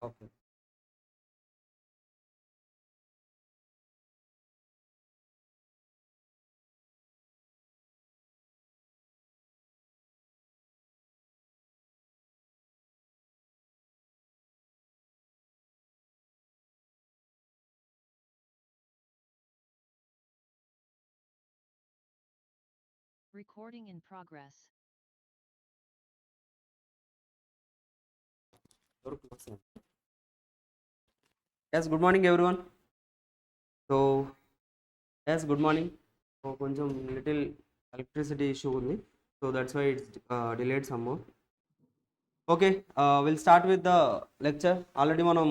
Okay. Recording in progress. Yes, good morning everyone. So, yes, good morning. So, కొంచెం little electricity issue ఉంది. So that's why it's delayed some more. Okay, we'll start with the lecture. Already మనం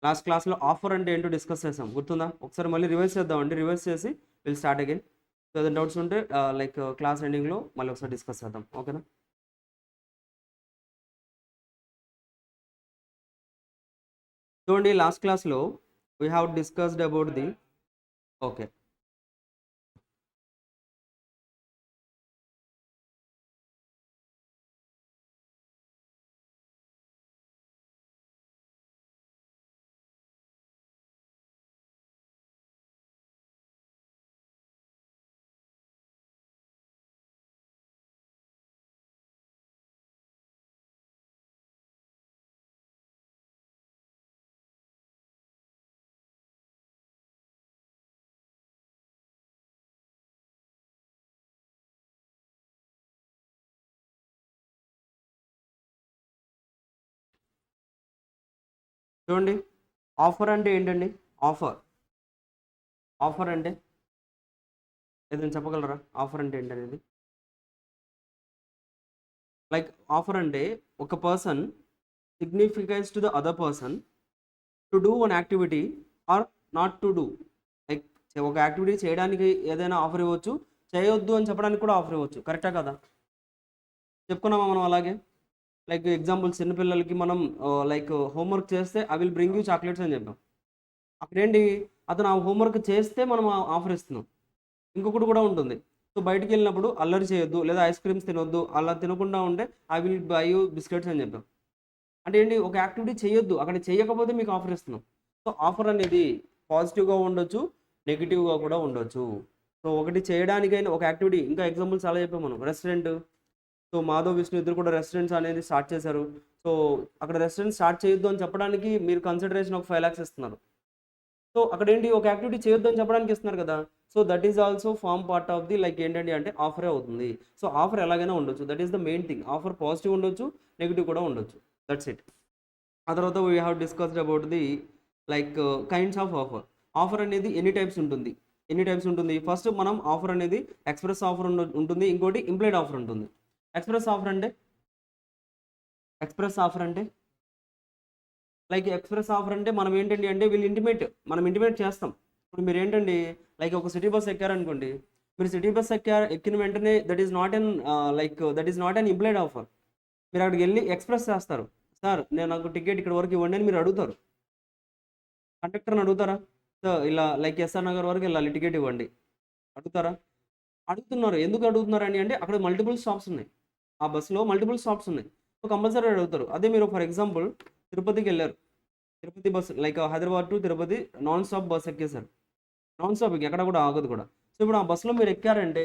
last క్లాస్లో offer అంటే ఏంటో discuss చేసాం, గుర్తుందా? ఒకసారి మళ్ళీ రివైజ్ చేద్దామండి. రివైజ్ చేసి విల్ స్టార్ట్ అగైన్. సో ఏదైనా డౌట్స్ ఉంటే లైక్ క్లాస్ ఎండింగ్లో మళ్ళీ ఒకసారి డిస్కస్ చేద్దాం, ఓకేనా? చూడండి, లాస్ట్ క్లాస్లో we have discussed about the okay. చూడండి, ఆఫర్ అంటే ఏంటండి? ఆఫర్ ఆఫర్ అంటే ఏదైనా చెప్పగలరా? ఆఫర్ అంటే ఏంటనేది? లైక్ ఆఫర్ అంటే ఒక person significance to the other person to do one activity are not to do. Like ఒక యాక్టివిటీ చేయడానికి ఏదైనా ఆఫర్ ఇవ్వచ్చు, చేయొద్దు అని చెప్పడానికి కూడా ఆఫర్ ఇవ్వచ్చు. కరెక్టా కదా? చెప్పుకున్నామా మనం అలాగే? లైక్ ఎగ్జాంపుల్, చిన్నపిల్లలకి మనం లైక్ హోంవర్క్ చేస్తే I will bring you chocolates అని చెప్పాం. అక్కడేంటి, అతను ఆ హోంవర్క్ చేస్తే మనం ఆఫర్ ఇస్తున్నాం. ఇంకొకటి కూడా ఉంటుంది. సో బయటికి వెళ్ళినప్పుడు అల్లరి చేయొద్దు, లేదా ఐస్ క్రీమ్స్ తినొద్దు, అలా తినకుండా ఉంటే I will buy you biscuits అని చెప్పాం. అంటే ఏంటి, ఒక యాక్టివిటీ చేయొద్దు, అక్కడ చేయకపోతే మీకు ఆఫర్ ఇస్తున్నాం. సో ఆఫర్ అనేది పాజిటివ్గా ఉండొచ్చు, నెగిటివ్గా కూడా ఉండొచ్చు. సో ఒకటి చేయడానికైనా ఒక యాక్టివిటీ, ఇంకా ఎగ్జాంపుల్స్ అలా చెప్పాం మనం. రెస్టారెంట్, సో మాధవ్ విష్ణు ఇద్దరు కూడా రెస్టారెంట్స్ అనేది స్టార్ట్ చేశారు. సో అక్కడ రెస్టారెంట్ స్టార్ట్ చేయొద్దు అని చెప్పడానికి మీరు కన్సిడరేషన్ ఒక 5 lakhs ఇస్తున్నారు. సో అక్కడ ఏంటి, ఒక యాక్టివిటీ చేయొద్దు అని చెప్పడానికి ఇస్తున్నారు కదా. So that is also form part of the like ఏంటంటే అంటే ఆఫరే అవుతుంది. సో ఆఫర్ ఎలాగైనా ఉండొచ్చు, that is the main thing. Offer positive ఉండొచ్చు, నెగిటివ్ కూడా ఉండొచ్చు. That's it. ఆ తర్వాత we have discussed about the like kinds of offer. Offer అనేది ఎన్ని టైప్స్ ఉంటుంది? ఎన్ని టైప్స్ ఉంటుంది? ఫస్ట్ మనం ఆఫర్ అనేది ఎక్స్ప్రెస్ ఆఫర్ ఉంటుంది, ఇంకోటి ఇంప్లైడ్ ఆఫర్ ఉంటుంది. ఎక్స్ప్రెస్ ఆఫర్ అంటే ఎక్స్ప్రెస్ ఆఫర్ అంటే లైక్ ఎక్స్ప్రెస్ ఆఫర్ అంటే మనం ఏంటండి అంటే మనం ఇంటిమేట్ చేస్తాం. ఇప్పుడు మీరు ఏంటండి, లైక్ ఒక సిటీ బస్ ఎక్కారనుకోండి, మీరు సిటీ బస్ ఎక్కిన వెంటనే that is not an like that is not an implied offer. మీరు అక్కడికి వెళ్ళి ఎక్స్ప్రెస్ చేస్తారు. సార్, నేను నాకు టికెట్ ఇక్కడ వరకు ఇవ్వండి అని మీరు అడుగుతారు. కండక్టర్ని అడుగుతారా? సో ఇలా లైక్ ఎస్ఆర్ నగర్ వరకు వెళ్ళాలి, టికెట్ ఇవ్వండి అడుగుతారా? అడుగుతున్నారు. ఎందుకు అడుగుతున్నారు అని అంటే అక్కడ మల్టిపుల్ స్టాప్స్ ఉన్నాయి, ఆ బస్సులో మల్టిపుల్ స్టాప్స్ ఉన్నాయి. సో కంపల్సరీ అడుగుతారు. అదే మీరు ఫర్ ఎగ్జాంపుల్ తిరుపతికి వెళ్ళారు, Tirupati bus like Hyderabad to Tirupati non stop bus ఎక్కేశారు. నాన్ స్టాప్ ఎక్కడ కూడా ఆగదు కూడా. సో ఇప్పుడు ఆ బస్సులో మీరు ఎక్కారంటే,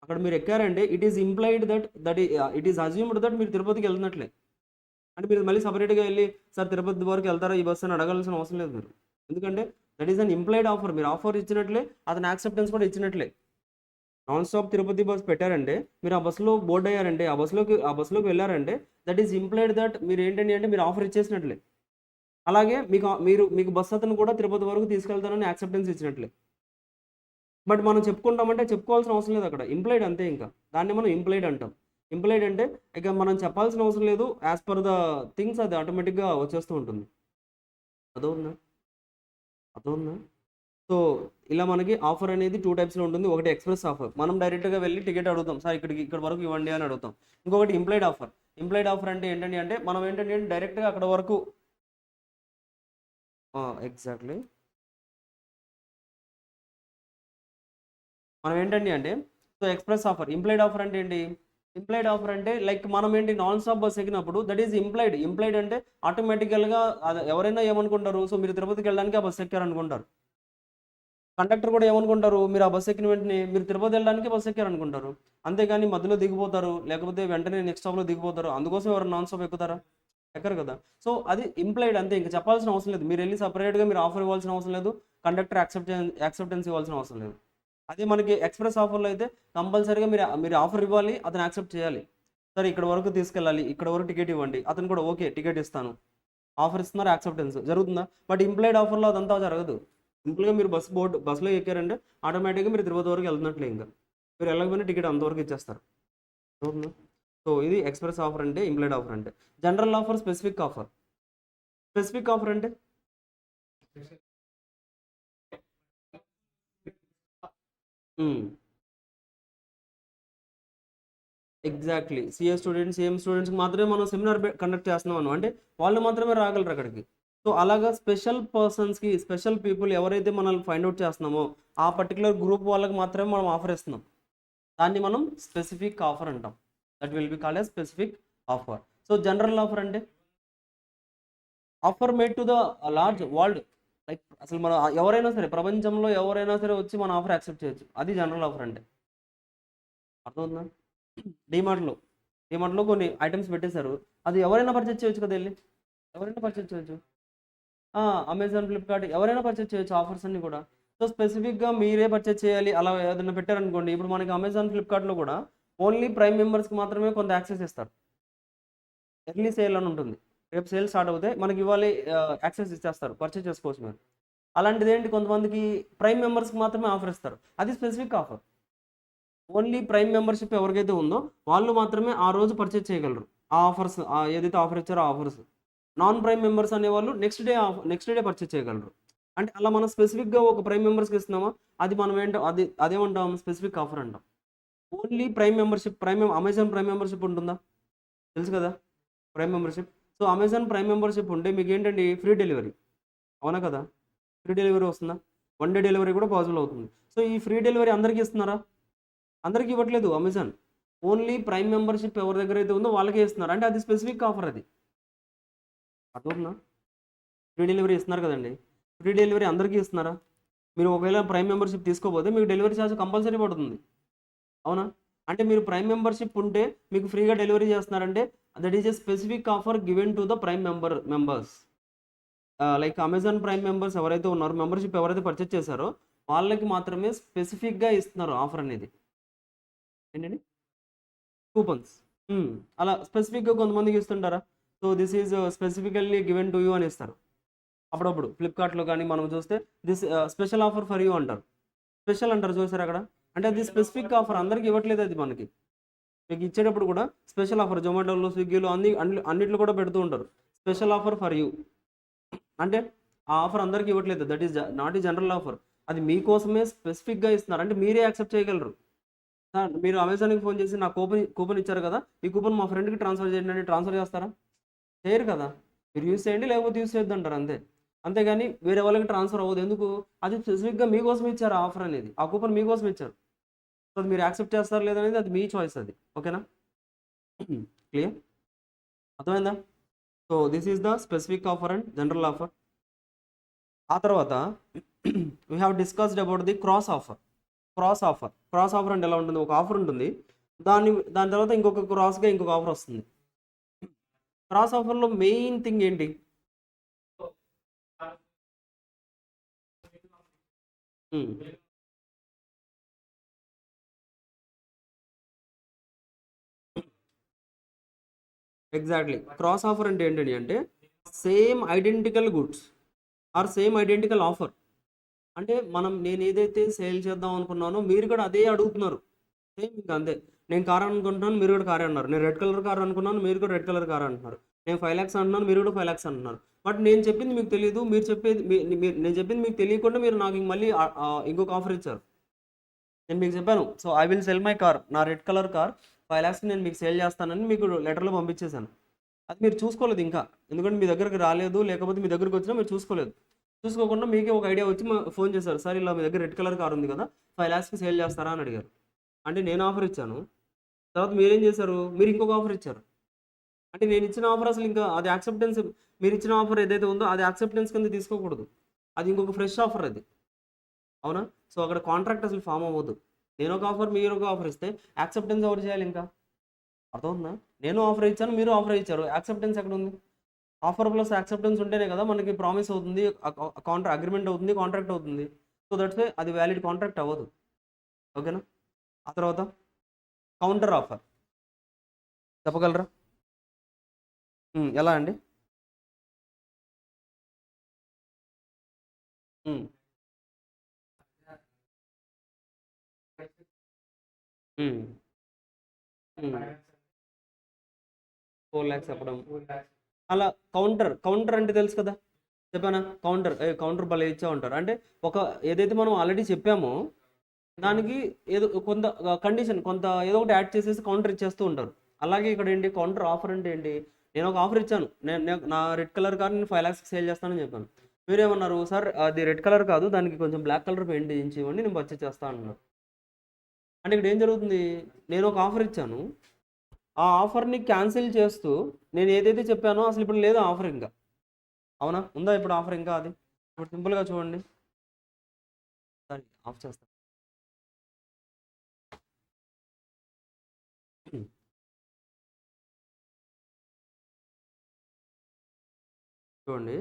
అక్కడ మీరు ఎక్కారంటే it is implied that it is assumed that మీరు తిరుపతికి వెళ్తున్నట్లే. అంటే మీరు మళ్ళీ సపరేట్గా వెళ్ళి సార్ తిరుపతి వరకు వెళ్తారా ఈ బస్సు అని అడగాల్సిన అవసరం లేదు మీరు. ఎందుకంటే that is an implied offer. మీరు ఆఫర్ ఇచ్చినట్లే, అతను యాక్సెప్టెన్స్ కూడా ఇచ్చినట్లే. నాన్ స్టాప్ తిరుపతి బస్ పెట్టారంటే, మీరు ఆ బస్సులో బోర్డ్ అయ్యారంటే, ఆ బస్సులోకి వెళ్ళారంటే దట్ ఈస్ ఇంప్లైడ్ దట్ మీరు ఏంటండి అంటే మీరు ఆఫర్ ఇచ్చేసినట్లే. అలాగే మీకు బస్ అతను కూడా తిరుపతి వరకు తీసుకెళ్తానని యాక్సెప్టెన్స్ ఇచ్చినట్లే. బట్ మనం చెప్పుకుంటామంటే చెప్పుకోవాల్సిన అవసరం లేదు, అక్కడ ఇంప్లైడ్ అంతే. ఇంకా దాన్ని మనం ఇంప్లైడ్ అంటాం. ఇంప్లైడ్ అంటే ఇక మనం చెప్పాల్సిన అవసరం లేదు, యాజ్ పర్ ద థింగ్స్ అది ఆటోమేటిక్గా వచ్చేస్తూ ఉంటుంది. అదవుందా? అదవుందా? సో ఇలా మనకి ఆఫర్ అనేది 2 టైప్స్లో ఉంటుంది. ఒకటి ఎక్స్ప్రెస్ ఆఫర్, మనం డైరెక్ట్గా వెళ్ళి టికెట్ అడుగుతాం, సార్ ఇక్కడ వరకు ఇవ్వండి అని అడుగుతాం. ఇంకొకటి ఇంప్లైడ్ ఆఫర్. ఇంప్లైడ్ ఆఫర్ అంటే ఏంటంటే మనం ఏంటంటే డైరెక్ట్గా అక్కడ వరకు ఎగ్జాక్ట్లీ మనం ఏంటండి అంటే so express offer. Implied offer అంటే ఏంటి, ఇంప్లైడ్ ఆఫర్ అంటే లైక్ మనం ఏంటి నాన్ స్టాప్ బస్ ఎక్కినప్పుడు దట్ ఈస్ ఇంప్లైడ్ అంటే ఆటోమేటికల్గా ఎవరైనా ఏమనుకుంటారు, సో మీరు తిరుపతికి వెళ్ళడానికి ఆ బస్ ఎక్కారనుకుంటారు. కండక్టర్ కూడా ఏమనుకుంటారు, మీరు ఆ బస్ ఎక్కిన వెంటనే మీరు తిరుపతి వెళ్ళడానికి బస్ ఎక్కారనుకుంటారు. అంతేగాని మధ్యలో దిగిపోతారు, లేకపోతే వెంటనే నెక్స్ట్ స్టాప్లో దిగిపోతారు, అందుకోసం ఎవరు నాన్ స్టాప్ ఎక్కుతారా? ఎక్కరు కదా. సో అది ఇంప్లైడ్ అంతే, ఇంకా చెప్పాల్సిన అవసరం లేదు. మీరు వెళ్ళి సపరేట్గా మీరు ఆఫర్ ఇవ్వాల్సిన అవసరం లేదు, కండక్టర్ యాక్సెప్టెన్స్ ఇవ్వాల్సిన అవసరం లేదు. అదే మనకి ఎక్స్ప్రెస్ ఆఫర్లో అయితే కంపల్సరీగా మీరు ఆఫర్ ఇవ్వాలి, అతను యాక్సెప్ట్ చేయాలి. సరే ఇక్కడ వరకు తీసుకెళ్ళాలి, ఇక్కడ వరకు టికెట్ ఇవ్వండి, అతను కూడా ఓకే టికెట్ ఇస్తాను, ఆఫర్ ఇస్తున్నారు, యాక్సెప్టెన్స్ జరుగుతుందా? బట్ ఇంప్లైడ్ ఆఫర్లో అదంతా జరగదు. సింపుల్గా మీరు బస్సులో ఎక్కారంటే ఆటోమేటిక్గా మీరు తిరుపతి వరకు వెళ్తున్నట్లే, ఇంకా మీరు వెళ్ళకపోయినా టికెట్ అంతవరకు ఇచ్చేస్తారు. అవుతుందా? సో ఇది ఎక్స్ప్రెస్ ఆఫర్ అంటే, ఇంప్లైడ్ ఆఫర్ అంటే. General offer, specific offer. Specific offer అంటే ఎగ్జాక్ట్లీ సేమ్ స్టూడెంట్స్కి మాత్రమే మనం సెమినార్ కండక్ట్ చేస్తున్నాం అంటే వాళ్ళు మాత్రమే రాగలరు అక్కడికి. సో అలాగా స్పెషల్ పర్సన్స్కి, స్పెషల్ పీపుల్ ఎవరైతే మనల్ని ఫైండ్ అవుట్ చేస్తున్నామో ఆ పర్టికులర్ గ్రూప్ వాళ్ళకి మాత్రమే మనం ఆఫర్ ఇస్తున్నాం. దాన్ని మనం స్పెసిఫిక్ ఆఫర్ అంటాం. That will be called as specific offer. So general offer అంటే offer made to the large world. Like అసలు మన ఎవరైనా సరే, ప్రపంచంలో ఎవరైనా సరే వచ్చి మన ఆఫర్ యాక్సెప్ట్ చేయొచ్చు. అది జనరల్ ఆఫర్ అంటే. అర్థమవుతుందా? డిమార్ట్లో డిమార్ట్లో కొన్ని ఐటమ్స్ పెట్టేశారు, అది ఎవరైనా పర్చేజ్ చేయొచ్చు కదా వెళ్ళి, ఎవరైనా పర్చేజ్ చేయొచ్చు. అమెజాన్, ఫ్లిప్కార్ట్ ఎవరైనా పర్చేజ్ చేయొచ్చు ఆఫర్స్ అన్ని కూడా. సో స్పెసిఫిక్గా మీరే పర్చేజ్ చేయాలి అలా ఏదైనా పెట్టారనుకోండి, ఇప్పుడు మనకి అమెజాన్, ఫ్లిప్కార్ట్లో కూడా ఓన్లీ ప్రైమ్ మెంబర్స్కి మాత్రమే కొంత యాక్సెస్ ఇస్తారు. ఎర్లీ సేల్ అని ఉంటుంది, రేపు సేల్ స్టార్ట్ అవుతే మనకి ఇవ్వాలి యాక్సెస్ ఇచ్చేస్తారు, పర్చేజ్ చేసుకోవచ్చు మీరు. అలాంటిది ఏంటి, కొంతమందికి ప్రైమ్ మెంబర్స్కి మాత్రమే ఆఫర్ ఇస్తారు, అది specific offer. Only prime membership ఎవరికైతే ఉందో వాళ్ళు మాత్రమే ఆ రోజు పర్చేజ్ చేయగలరు ఆ ఆఫర్స్, ఏదైతే ఆఫర్ ఇచ్చారో ఆ ఆఫర్స్. నాన్ ప్రైమ్ మెంబర్స్ అనేవాళ్ళు నెక్స్ట్ డే పర్చేజ్ చేయగలరు. అంటే అలా మనం స్పెసిఫిక్గా ఒక ప్రైమ్ మెంబర్స్కి ఇస్తున్నామా, అది మనం ఏంటో అదేమంటాం, స్పెసిఫిక్ ఆఫర్ అంటాం. Only prime membership, Amazon prime membership ఉంటుందా, తెలుసు కదా prime membership. So Amazon prime membership ఉంటే మీకు ఏంటండి, ఫ్రీ డెలివరీ, అవునా కదా. ఫ్రీ డెలివరీ వస్తుందా, 1 డే డెలివరీ కూడా పాసిబుల్ అవుతుంది. సో ఈ ఫ్రీ డెలివరీ అందరికీ ఇస్తున్నారా, అందరికీ ఇవ్వట్లేదు అమెజాన్. ఓన్లీ ప్రైమ్ మెంబర్షిప్ ఎవరి దగ్గర అయితే ఉందో వాళ్ళకే ఇస్తున్నారు, అంటే అది స్పెసిఫిక్ ఆఫర్. అది అర్థమవుతుందా? ఫ్రీ డెలివరీ ఇస్తున్నారు కదండి, ఫ్రీ డెలివరీ అందరికీ ఇస్తున్నారా? మీరు ఒకవేళ ప్రైమ్ మెంబర్షిప్ తీసుకోకపోతే మీకు డెలివరీ ఛార్జ్ కంపల్సరీ పడుతుంది, అవునా. అంటే మీరు ప్రైమ్ మెంబర్షిప్ ఉంటే మీకు ఫ్రీగా డెలివరీ చేస్తున్నారంటే that is a specific offer given to the prime members. Like Amazon prime members ఎవరైతే ఉన్నారో, మెంబర్షిప్ ఎవరైతే పర్చేజ్ చేశారో వాళ్ళకి మాత్రమే స్పెసిఫిక్గా ఇస్తున్నారు ఆఫర్ అనేది. ఏంటండి, కూపన్స్. అలా స్పెసిఫిక్గా కొంతమందికి ఇస్తుంటారా, so this is specifically given to you అని ఇస్తారు. అప్పుడప్పుడు ఫ్లిప్కార్ట్లో కానీ మనం చూస్తే this special offer for you అంటారు, స్పెషల్ అంటారు చూసారు అక్కడ. అంటే అది స్పెసిఫిక్ ఆఫర్, అందరికి ఇవ్వట్లేదు. అది మనకి మీకు ఇచ్చేటప్పుడు కూడా స్పెషల్ ఆఫర్, జొమాటోలో, స్విగ్గీలో అన్నిట్లో కూడా పెడుతూ ఉంటారు, స్పెషల్ ఆఫర్ ఫర్ యూ. అంటే ఆ ఆఫర్ అందరికీ ఇవ్వట్లేదు, దట్ ఈస్ నాట్ ఈ జనరల్ ఆఫర్. అది మీకోసమే స్పెసిఫిక్గా ఇస్తున్నారు, అంటే మీరే యాక్సెప్ట్ చేయగలరు. మీరు అమెజాన్కి ఫోన్ చేసి నాకు కూపన్ ఇచ్చారు కదా, ఈ కూపన్ మా ఫ్రెండ్కి ట్రాన్స్ఫర్ చేయండి అంటే ట్రాన్స్ఫర్ చేస్తారా, చేయరు కదా. మీరు యూస్ చేయండి లేకపోతే యూస్ చేయొద్దు అంటారు అంతే. అంతేగాని వేరే వాళ్ళకి ట్రాన్స్ఫర్ అవ్వదు, ఎందుకు, అది స్పెసిఫిక్గా మీకోసం ఇచ్చారు ఆ ఆఫర్ అనేది, ఆ కూపన్ మీకోసం ఇచ్చారు. సో అది మీరు యాక్సెప్ట్ చేస్తారు లేదనేది అది మీ చాయిస్, అది ఓకేనా. క్లియర్, అర్థమైందా. So this is the specific offer and general offer. ఆ తర్వాత we have discussed about the cross offer. Cross offer అంటే ఎలా ఉంటుంది, ఒక ఆఫర్ ఉంటుంది, దాని తర్వాత ఇంకొక ఆఫర్ వస్తుంది. క్రాస్ ఆఫర్లో మెయిన్ థింగ్ ఏంటి, ఎగ్జాక్ట్లీ క్రాస్ ఆఫర్ అంటే ఏంటండి అంటే same identical goods or same identical offer. అంటే నేను ఏదైతే సేల్ చేద్దాం అనుకున్నానో మీరు కూడా అదే అడుగుతున్నారు, సేమ్ ఇంకా అంతే. నేను కార్ అనుకుంటున్నాను, మీరు కూడా కారే అన్నారు. నేను రెడ్ కలర్ కార్ అనుకున్నాను, మీరు కూడా రెడ్ కలర్ కార్ అంటున్నారు. నేను 5 lakhs అంటున్నాను, మీరు కూడా 5 lakhs అంటున్నారు. బట్ నేను చెప్పింది మీకు తెలియదు, నేను చెప్పింది మీకు తెలియకుండా మీరు నాకు మళ్ళీ ఇంకొక ఆఫర్ ఇచ్చారు. నేను మీకు చెప్పాను, so I will cell my car, నా రెడ్ కలర్ కార్ 5 lakhs నేను మీకు సేల్ చేస్తానని మీకు లెటర్లో పంపించేశాను. అది మీరు చూసుకోలేదు ఇంకా, ఎందుకంటే మీ దగ్గరికి రాలేదు, లేకపోతే మీ దగ్గరికి వచ్చినా మీరు చూసుకోలేదు. చూసుకోకుండా మీకే ఒక ఐడియా వచ్చి ఫోన్ చేశారు, సార్ ఇలా మీ దగ్గర రెడ్ కలర్ కార్ ఉంది కదా, 5 lakhsకి సేల్ చేస్తారా అని అడిగారు. అంటే నేను ఆఫర్ ఇచ్చాను, తర్వాత మీరేం చేశారు, మీరు ఇంకొక ఆఫర్ ఇచ్చారు. అంటే నేను ఇచ్చిన ఆఫర్ అసలు ఇంకా అది యాక్సెప్టెన్స్, మీరు ఇచ్చిన ఆఫర్ ఏదైతే ఉందో అది యాక్సెప్టెన్స్ కింద తీసుకోకూడదు. అది ఇంకొక ఫ్రెష్ ఆఫర్ అది. అవునా? సో అక్కడ కాంట్రాక్ట్ అసలు ఫామ్ అవ్వదు. నేను ఒక ఆఫర్, మీరు ఒక ఆఫర్ ఇస్తే యాక్సెప్టెన్స్ ఎవరు చేయాలి ఇంకా? అర్థమవుతుందా? నేను ఆఫర్ ఇచ్చాను, మీరు ఆఫర్ ఇచ్చారు, యాక్సెప్టెన్స్ ఎక్కడ ఉంది? ఆఫర్ ప్లస్ యాక్సెప్టెన్స్ ఉంటేనే కదా మనకి ప్రామిస్ అవుతుంది, అగ్రిమెంట్ అవుతుంది, కాంట్రాక్ట్ అవుతుంది. సో దట్స్ వై అది వ్యాలిడ్ కాంట్రాక్ట్ అవ్వదు. ఓకేనా? ఆ తర్వాత కౌంటర్ ఆఫర్ చెప్పగలరా? ఎలా అండి? ఉమ్, ఉమ్, ఉమ్. 4 lakhs చెప్పడం అలా. కౌంటర్ అంటే తెలుసు కదా, చెప్పానా? కౌంటర్ భలే ఇచ్చా ఉంటారు అంటే ఒక ఏదైతే మనం ఆల్రెడీ చెప్పామో దానికి ఏదో కొంత కండిషన్, కొంత ఏదో ఒకటి యాడ్ చేసేసి కౌంటర్ ఇచ్చేస్తూ ఉంటారు. అలాగే ఇక్కడ ఏంటి, కౌంటర్ ఆఫర్ అంటే ఏంటి, నేను ఒక ఆఫర్ ఇచ్చాను, నా రెడ్ కలర్ కార్ నేను 5 lakhs సేల్ చేస్తానని చెప్పాను. మీరేమన్నారు, సార్ అది రెడ్ కలర్ కాదు, దానికి కొంచెం బ్లాక్ కలర్ పెయింట్ చేయించి ఇవ్వండి, నేను పర్చేస్ చేస్తాను అన్నారు. అంటే ఇక్కడ ఏం జరుగుతుంది, నేను ఒక ఆఫర్ ఇచ్చాను, ఆ ఆఫర్ని క్యాన్సిల్ చేస్తూ నేను ఏదైతే చెప్పానో అసలు ఇప్పుడు లేదు ఆఫర్ ఇంకా. అవునా? ఉందా ఇప్పుడు ఆఫర్ ఇంకా? అది ఇప్పుడు సింపుల్గా చూడండి, సారీ ఆఫ్ చేస్తాను. చూడండి,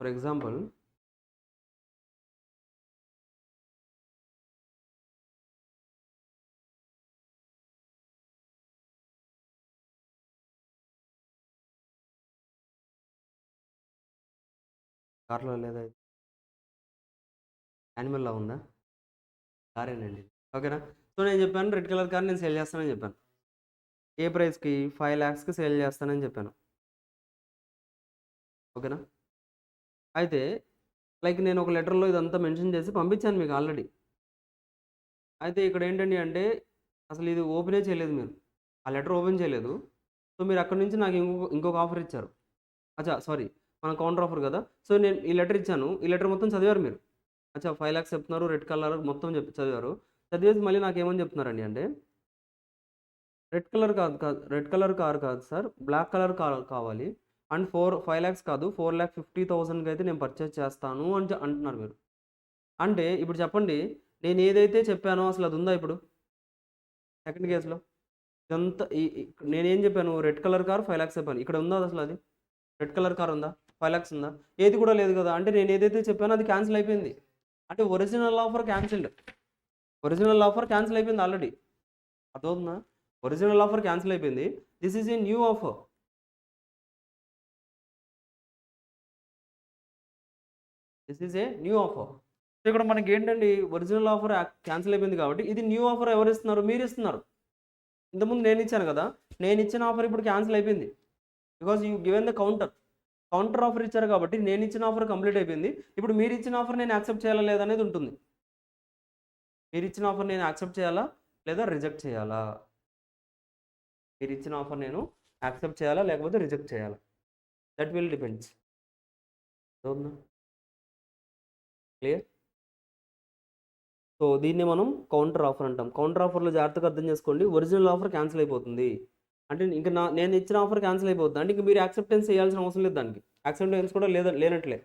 ఫర్ ఎగ్జాంపుల్ కార్లో లేదా, యానిమల్లా ఉందా? కారేనండి. ఓకేనా? సో నేను చెప్పాను రెడ్ కలర్ కార్ నేను సేల్ చేస్తానని చెప్పాను. ఏ ప్రైస్కి? 5 lakhsకి సేల్ చేస్తానని చెప్పాను. ఓకేనా? అయితే లైక్ నేను ఒక లెటర్లో ఇదంతా మెన్షన్ చేసి పంపించాను మీకు ఆల్రెడీ. అయితే ఇక్కడ ఏంటండి అంటే అసలు ఇది ఓపెనే చేయలేదు మీరు, ఆ లెటర్ ఓపెన్ చేయలేదు. సో మీరు అక్కడి నుంచి నాకు ఇంకొక ఆఫర్ ఇచ్చారు. అచ్చా సారీ, మన కౌంటర్ ఆఫర్ కదా. సో నేను ఈ లెటర్ ఇచ్చాను, ఈ లెటర్ మొత్తం చదివారు మీరు. అచ్చా 5 lakhs చెప్తున్నారు, రెడ్ కలర్ మొత్తం చదివారు. చదివేసి మళ్ళీ నాకు ఏమని చెప్తున్నారండి అంటే, రెడ్ కలర్ కార్ కాదు సార్, బ్లాక్ కలర్ కార్ కావాలి, అండ్ 5 lakhs కాదు, 4,50,000కి అయితే నేను పర్చేస్ చేస్తాను అని అంటున్నారు మీరు. అంటే ఇప్పుడు చెప్పండి, నేను ఏదైతే చెప్పానో అసలు అది ఉందా ఇప్పుడు సెకండ్ కేసులో? ఇదంతా నేనేం చెప్పాను, రెడ్ కలర్ కార్ 5 lakhs చెప్పాను, ఇక్కడ ఉందా అసలు అది? రెడ్ కలర్ కార్ ఉందా? 5 lakhs ఉందా? ఏది కూడా లేదు కదా. అంటే నేను ఏదైతే చెప్పానో అది క్యాన్సిల్ అయిపోయింది. అంటే original offer cancelled, original offer cancel అయిపోయింది ఆల్రెడీ. అర్థమవుతుందా? ఒరిజినల్ ఆఫర్ క్యాన్సిల్ అయిపోయింది. This is a new offer. This is a new offer. So ఇక్కడ మనకి ఏంటండి, ఒరిజినల్ ఆఫర్ క్యాన్సిల్ అయిపోయింది కాబట్టి ఇది న్యూ ఆఫర్ ఎవరు ఇస్తున్నారు? మీరు ఇస్తున్నారు. ఇంతకుముందు నేను ఇచ్చాను కదా, నేను ఇచ్చిన ఆఫర్ ఇప్పుడు క్యాన్సిల్ అయిపోయింది. Because you given the counter offer ఇచ్చారు కాబట్టి నేను ఇచ్చిన ఆఫర్ కంప్లీట్ అయిపోయింది. ఇప్పుడు మీరు ఇచ్చిన ఆఫర్ నేను యాక్సెప్ట్ చేయాలా లేదా అనేది ఉంటుంది. మీరు ఇచ్చిన ఆఫర్ నేను యాక్సెప్ట్ చేయాలా లేదా రిజెక్ట్ చేయాలా? మీరు ఇచ్చిన ఆఫర్ నేను యాక్సెప్ట్ చేయాలా లేకపోతే రిజెక్ట్ చేయాలా? That will depends. అవునా? క్లియర్? సో దీన్ని మనం కౌంటర్ ఆఫర్ అంటాం. కౌంటర్ ఆఫర్లో జాగ్రత్తగా అర్థం చేసుకోండి, ఒరిజినల్ ఆఫర్ క్యాన్సిల్ అయిపోతుంది. అంటే ఇంకా నేను ఇచ్చిన ఆఫర్ క్యాన్సిల్ అయిపోతుంది అంటే ఇంక మీరు యాక్సెప్టెన్స్ చేయాల్సిన అవసరం లేదు, దానికి యాక్సెప్టెన్స్ కూడా లేనట్లే.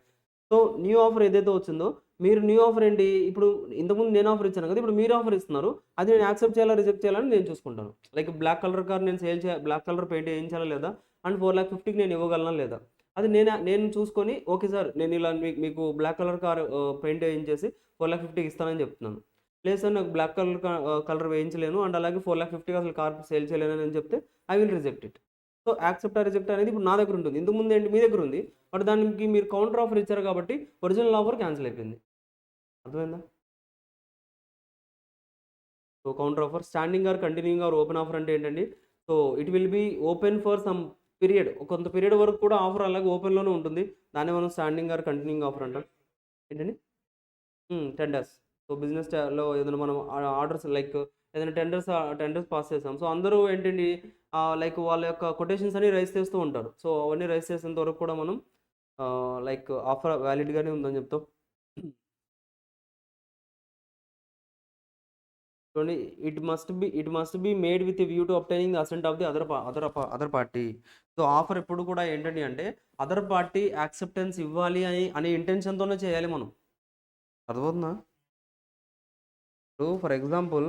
సో న్యూ ఆఫర్ ఏదైతే వచ్చిందో, మీరు న్యూ ఆఫర్ ఏంటి, ఇప్పుడు ఇంతకుముందు నేను ఆఫర్ ఇచ్చాను కదా, ఇప్పుడు మీరు ఆఫర్ ఇస్తున్నారు, అది నేను యాక్సెప్ట్ చేయాలా రిజెక్ట్ చేయాలని నేను చూసుకుంటాను. లైక్ బ్లాక్ కలర్ కార్ నేను సేల్ చేయాలి, బ్లాక్ కలర్ పెయింట్ వేయించాలా లేదా, అండ్ 4,50,000కి నేను ఇవ్వగలనా లేదా, అది నేను చూసుకొని ఓకే సార్ నేను ఇలా మీకు బ్లాక్ కలర్ కార్ పెయింట్ వేయించేసి 4,50,000కి ఇస్తానని చెప్తున్నాను. లేదు సార్ నాకు బ్లాక్ కలర్ వేయించలేను, అండ్ అలాగే 4,50,000కి అసలు కార్ సేల్ చేయలేను అని చెప్తే I will reject it. So accept reject అనేది ఇప్పుడు నా దగ్గర ఉంటుంది, ఇంతకుముందు ఏంటి మీ దగ్గర ఉంది. బట్ దానికి మీరు కౌంటర్ ఆఫర్ ఇచ్చారు కాబట్టి ఒరిజినల్ ఆఫర్ క్యాన్సిల్ అయిపోయింది. అర్థమైందా? So counter offer, standing or continuing or open offer అంటే ఏంటండి, so it will be open for some period, కొంత పీరియడ్ వరకు కూడా ఆఫర్ అలాగే ఓపెన్లోనే ఉంటుంది. దాన్ని మనం స్టాండింగ్ ఆర్ కంటిన్యూయింగ్ ఆఫర్ అంటాం. ఏంటండి? టెండర్స్. సో బిజినెస్లో ఏదైనా మనం ఆర్డర్స్ లైక్ ఏదైనా టెండర్స్ పాస్ చేస్తాం. సో అందరూ ఏంటండి లైక్ వాళ్ళ యొక్క కొటేషన్స్ అన్ని రైస్ చేస్తూ ఉంటారు. సో అవన్నీ రైస్ చేసేంత వరకు కూడా మనం లైక్ ఆఫర్ వ్యాలిడ్గానే ఉందని చెప్తావు. చూడండి, it must be made with view to obtaining the assent of the other party. So offer ఎప్పుడు కూడా ఏంటండి అంటే అదర్ పార్టీ యాక్సెప్టెన్స్ ఇవ్వాలి అనే ఇంటెన్షన్తోనే చేయాలి మనం. అర్థమవుతుందా? ఇప్పుడు ఫర్ ఎగ్జాంపుల్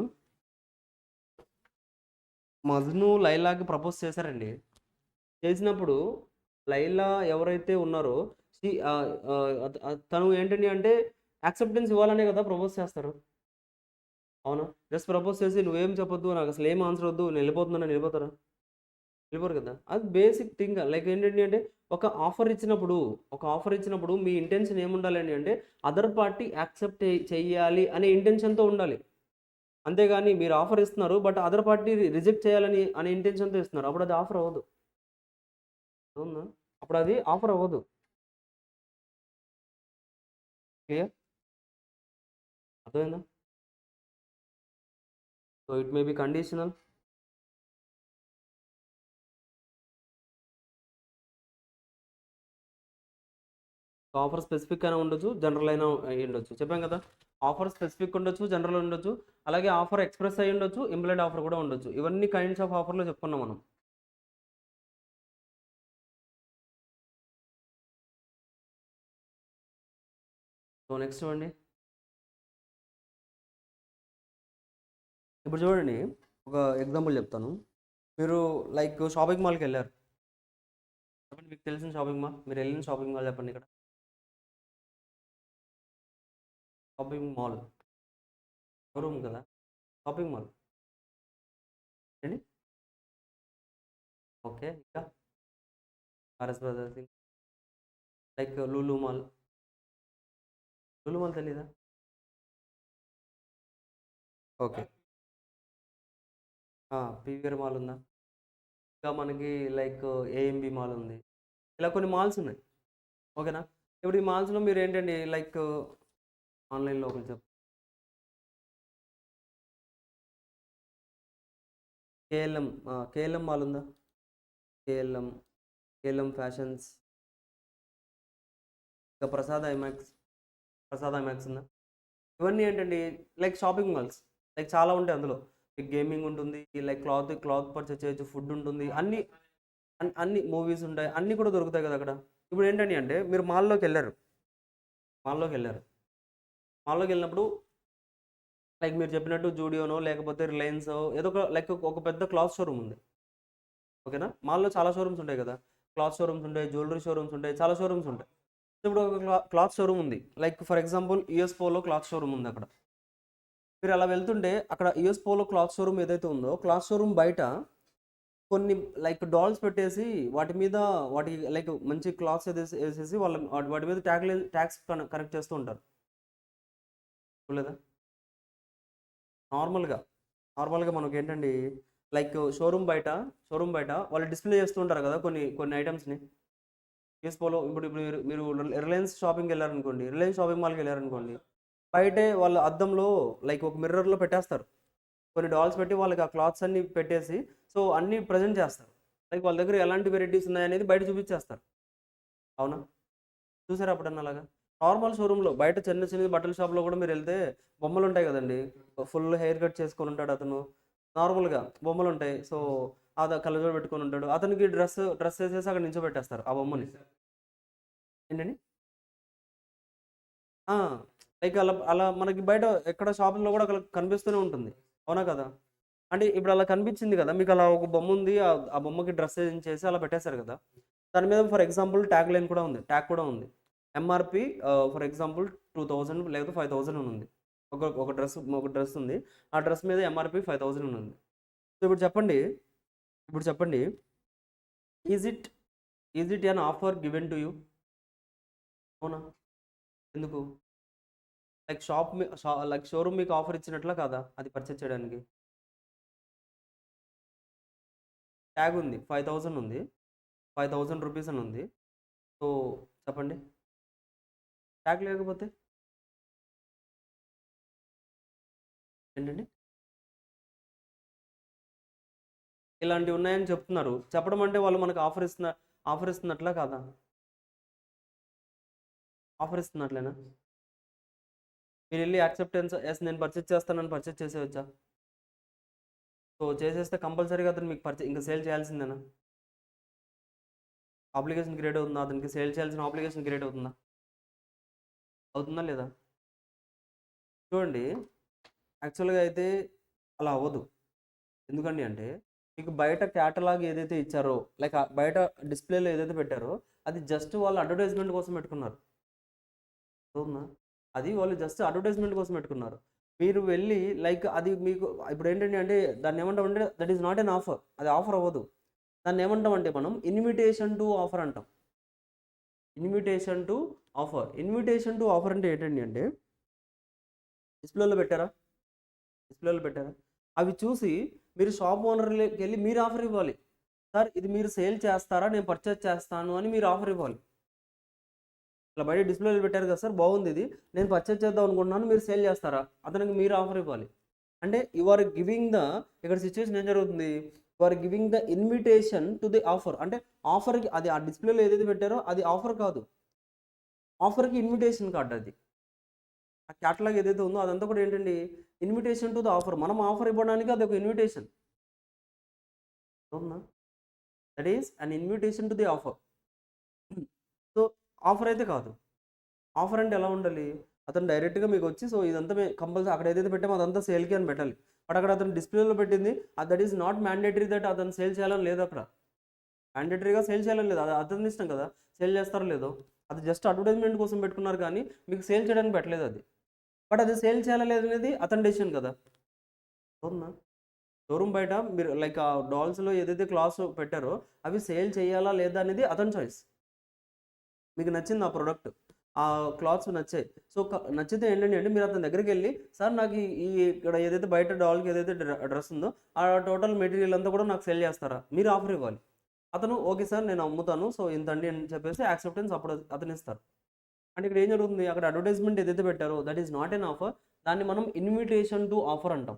మజ్ను లైలాకి ప్రపోజ్ చేశారండి. చేసినప్పుడు లైలా ఎవరైతే ఉన్నారో తను ఏంటండి అంటే యాక్సెప్టెన్స్ ఇవ్వాలనే కదా ప్రపోజ్ చేస్తారు. అవునా? జస్ట్ ప్రపోజ్ చేసి నువ్వేం చెప్పొద్దు, నాకు అసలు ఏం ఆన్సర్ వద్దు, నేను వెళ్ళిపోతున్నాను, వెళ్ళిపోతారా? వెళ్ళిపోరు కదా. అది బేసిక్ థింగ్. లైక్ ఏంటండి అంటే ఒక ఆఫర్ ఇచ్చినప్పుడు మీ ఇంటెన్షన్ ఏముండాలండి అంటే అదర్ పార్టీ యాక్సెప్ట్ చెయ్యాలి అనే ఇంటెన్షన్తో ఉండాలి. అంతేగాని మీరు ఆఫర్ ఇస్తున్నారు బట్ అదర్ పార్టీ రిజెక్ట్ చేయాలని అనే ఇంటెన్షన్తో ఇస్తున్నారు, అప్పుడు అది ఆఫర్ అవ్వదు. అవునా? అప్పుడు అది ఆఫర్ అవ్వదు. క్లియర్? అర్థమైందా? So it may be conditional. Offer specific అయినా ఉండొచ్చు, జనరల్ అయినా అయి ఉండొచ్చు. చెప్పాం కదా, ఆఫర్ స్పెసిఫిక్ ఉండొచ్చు, జనరల్ ఉండొచ్చు, అలాగే ఆఫర్ ఎక్స్ప్రెస్ అయి ఉండొచ్చు, ఇంప్లాయిడ్ ఆఫర్ కూడా ఉండొచ్చు. ఇవన్నీ కైండ్స్ ఆఫ్ ఆఫర్లో చెప్పుకున్నాం మనం. సో నెక్స్ట్ అండి, ఇప్పుడు చూడండి ఒక ఎగ్జాంపుల్ చెప్తాను. మీరు లైక్ షాపింగ్ మాల్కి వెళ్ళారు. చెప్పండి, మీకు తెలిసిన షాపింగ్ మాల్, మీరు వెళ్ళిన షాపింగ్ మాల్ చెప్పండి. ఇక్కడ షాపింగ్ మాల్, షోరూమ్ కదా, షాపింగ్ మాల్ ఏంటి? ఓకే, ఇంకా RS brothers, like Lulu mall. Lulu mall తెలీదా? ఓకే. పీవీఆర్ మాల్ ఉందా? ఇంకా మనకి లైక్ ఏఎంబి మాల్ ఉంది. ఇలా కొన్ని మాల్స్ ఉన్నాయి. ఓకేనా? ఇప్పుడు ఈ మాల్స్లో మీరు ఏంటండి లైక్ ఆన్లైన్లో ఒకటి చెప్ కేఎల్ఎం మాల్ ఉందా? కేఎల్ఎం, కేఎల్ఎం ఫ్యాషన్స్, ఇంకా ప్రసాద్ ఐమాక్స్ ఉందా? ఇవన్నీ ఏంటండి లైక్ షాపింగ్ మాల్స్. లైక్ చాలా ఉంటాయి అందులో. లైక్ గేమింగ్ ఉంటుంది, లైక్ క్లాత్ పర్చేస్ చేయొచ్చు, ఫుడ్ ఉంటుంది, అన్ని మూవీస్ ఉంటాయి, అన్నీ కూడా దొరుకుతాయి కదా అక్కడ. ఇప్పుడు ఏంటండి అంటే మీరు మాల్లోకి వెళ్ళారు. మాల్లోకి వెళ్ళినప్పుడు లైక్ మీరు చెప్పినట్టు జూడియోనో లేకపోతే రిలయన్సో ఏదో ఒక లైక్ ఒక పెద్ద క్లాత్ షోరూమ్ ఉంది. ఓకేనా? మాల్లో చాలా షోరూమ్స్ ఉంటాయి కదా. క్లాత్ షోరూమ్స్ ఉంటాయి, జ్యువెలరీ షోరూమ్స్ ఉంటాయి, చాలా షోరూమ్స్ ఉంటాయి. ఇప్పుడు ఒక క్లాత్ షోరూమ్ ఉంది. Like for example US polo cloth showroom ఉంది అక్కడ. మీరు అలా వెళ్తుంటే అక్కడ యూఎస్ పోలో క్లాత్ షోరూమ్ ఏదైతే ఉందో క్లాత్ షోరూమ్ బయట కొన్ని లైక్ డాల్స్ పెట్టేసి వాటి మీద వాటి లైక్ మంచి క్లాత్స్ వేసేసి వాటి మీద ట్యాగ్స్ కనెక్ట్ చేస్తూ ఉంటారు. చూడలేదా? నార్మల్గా నార్మల్గా మనకి ఏంటండి లైక్ షోరూమ్ బయట వాళ్ళు డిస్ప్లే చేస్తూ ఉంటారు కదా కొన్ని కొన్ని ఐటమ్స్ని. యూఎస్పోలో ఇప్పుడు మీరు రిలయన్స్ షాపింగ్కి వెళ్ళారనుకోండి, రిలయన్స్ షాపింగ్ మాల్కి వెళ్ళారనుకోండి, బయటే వాళ్ళ అద్దంలో లైక్ ఒక మిర్రర్లో పెట్టేస్తారు. కొన్ని డాల్స్ పెట్టి వాళ్ళకి ఆ క్లాత్స్ అన్ని పెట్టేసి సో అన్ని ప్రజెంట్ చేస్తారు. లైక్ వాళ్ళ దగ్గర ఎలాంటి వెరైటీస్ ఉన్నాయనేది బయట చూపించేస్తారు. అవునా? చూసారా అప్పుడన్నా అలాగా? నార్మల్ షోరూంలో బయట చిన్న చిన్న బట్టల షాప్లో కూడా మీరు వెళ్తే బొమ్మలు ఉంటాయి కదండి. ఫుల్ హెయిర్ కట్ చేసుకొని ఉంటాడు అతను, నార్మల్గా బొమ్మలు ఉంటాయి. సో అది కళ్ళజోడు పెట్టుకొని ఉంటాడు, అతనికి డ్రెస్ వేసేసి అక్కడ నించోబెట్టేస్తారు ఆ బొమ్మని. ఏంటండి? ఆ! లైక్ అలా అలా మనకి బయట ఎక్కడ షాపుల్లో కూడా అక్కడ కనిపిస్తూనే ఉంటుంది. అవునా కదా? అంటే ఇప్పుడు అలా కనిపించింది కదా, మీకు అలా ఒక బొమ్మ ఉంది. ఆ బొమ్మకి డ్రెస్ చేసి అలా పెట్టేశారు కదా. దాని మీద ఫర్ ఎగ్జాంపుల్ ట్యాగ్ కూడా ఉంది. ఎంఆర్పి ఫర్ ఎగ్జాంపుల్ 2000 లేకపోతే 5000 అని ఉంది. ఒక డ్రెస్ ఉంది. ఆ డ్రెస్ మీద ఎంఆర్పి 5000 అని ఉంది. సో ఇప్పుడు చెప్పండి, is it is it an offer given to you? అవునా? ఎందుకు? లైక్ షోరూమ్ మీకు ఆఫర్ ఇచ్చినట్లా కాదా అది పర్చేస్ చేయడానికి? ట్యాగ్ ఉంది, 5000 ఉంది, 5000 రూపీస్ అని ఉంది. సో చెప్పండి, ట్యాగ్ లేకపోతే ఏంటండి? ఇలాంటివి ఉన్నాయని చెప్తున్నారు. చెప్పడం అంటే వాళ్ళు మనకు ఆఫర్ ఇస్తున్నట్లా కాదా? ఆఫర్ ఇస్తున్నట్లేనా? మీరు వెళ్ళి యాక్సెప్టెన్స్ ఎస్ నేను పర్చేస్ చేస్తానని పర్చేస్ చేసేయచ్చా? సో చేసేస్తే కంపల్సరీగా అతను మీకు ఇంకా సేల్ చేయాల్సిందేనా? ఆబ్లిగేషన్ క్రియేట్ అవుతుందా? అతనికి సేల్ చేయాల్సిన ఆబ్లిగేషన్ క్రియేట్ అవుతుందా? అవుతుందా లేదా? చూడండి, యాక్చువల్గా అయితే అలా అవ్వదు. ఎందుకండి అంటే మీకు బయట క్యాటలాగ్ ఏదైతే ఇచ్చారో లైక్ బయట డిస్ప్లేలో ఏదైతే పెట్టారో అది జస్ట్ వాళ్ళు అడ్వర్టైజ్మెంట్ కోసం పెట్టుకున్నారు. అవునా? అది వాళ్ళు జస్ట్ అడ్వర్టైజ్మెంట్ కోసం పెట్టుకున్నారు. మీరు వెళ్ళి లైక్ అది మీకు ఇప్పుడు ఏంటంటే అంటే దాన్ని ఏమంటామంటే that is not an offer. అది ఆఫర్ అవ్వదు. దాన్ని ఏమంటామంటే మనం ఇన్విటేషన్ టు ఆఫర్ అంటాం. Invitation to offer. Invitation to offer అంటే ఏంటండి అంటే డిస్ప్లేలో పెట్టారా? డిస్ప్లేలో పెట్టారా? అవి చూసి మీరు షాప్ ఓనర్‌కి వెళ్ళి మీరు ఆఫర్ ఇవ్వాలి. సార్ ఇది మీరు సేల్ చేస్తారా? నేను పర్చేజ్ చేస్తాను అని మీరు ఆఫర్ ఇవ్వాలి. ఇలా బయట డిస్ప్లేలో పెట్టారు కదా సార్ బాగుంది ఇది. నేను పర్చేజ్ చేద్దాం అనుకుంటున్నాను. మీరు సేల్ చేస్తారా? అతనికి మీరు ఆఫర్ ఇవ్వాలి. అంటే యు ఆర్ గివింగ్ ద ఇక్కడ సిచ్యుయేషన్ ఏం జరుగుతుంది? You are giving the invitation to the offer. అంటే ఆఫర్‌కి అది ఆ డిస్ప్లేలో ఏదైతే పెట్టారో అది ఆఫర్ కాదు. ఆఫర్‌కి ఇన్విటేషన్ కార్డ్ అది. ఆ క్యాటలాగ్ ఏదైతే ఉందో అదంతా కూడా ఏంటండి? Invitation to the offer. మనం ఆఫర్ ఇవ్వడానికి అదొక ఇన్విటేషన్. అవునా? That is an invitation to the offer. So offer అయితే కాదు. ఆఫర్ అంటే ఎలా ఉండాలి? అతను డైరెక్ట్‌గా మీకొచ్చి సో ఇదంతా కంపల్సరీ అక్కడ ఏదైతే పెట్టామో అదంతా సేల్‌కి అని పెట్టాలి. బట్ అక్కడ అతను డిస్ప్లేలో పెట్టింది that is not mandatory that అతను సేల్ చేయాలని లేదు అక్కడ. మ్యాండేటరీగా సేల్ చేయాలని లేదు. అది అతని ఇష్టం కదా! సేల్ చేస్తారో లేదో. అది జస్ట్ అడ్వర్టైజ్మెంట్ కోసం పెట్టుకున్నారు కానీ మీకు సేల్ చేయడానికి పెట్టలేదు అది. బట్ అది సేల్ చేయాలా లేదా అనేది అతని డెసిషన్ కదా! అవునా? షోరూమ్ బయట మీరు లైక్ ఆ డాల్స్‌లో ఏదైతే క్లాత్స్ పెట్టారో అవి సేల్ చేయాలా లేదా అనేది అతని చాయిస్. మీకు నచ్చింది ఆ ప్రొడక్ట్. ఆ క్లాత్స్ నచ్చాయి. సో, నచ్చితే ఏంటండి అంటే మీరు అతని దగ్గరికెళ్ళి సార్ నాకు ఈ ఇక్కడ ఏదైతే బయట డాల్‌కి ఏదైతే డ్రెస్ ఉందో ఆ టోటల్ మెటీరియల్ అంతా కూడా నాకు సెల్ చేస్తారా? మీరు ఆఫర్ ఇవ్వాలి. అతను ఓకే సార్ నేను అమ్ముతాను. సో, ఇంతండి అని చెప్పేసి యాక్సెప్టెన్స్ అప్పుడు అతనిస్తారు. అంటే ఇక్కడ ఏం జరుగుతుంది? అక్కడ అడ్వర్టైజ్మెంట్ ఏదైతే పెట్టారో that is not an offer. దాన్ని మనం ఇన్విటేషన్ టు ఆఫర్ అంటాం.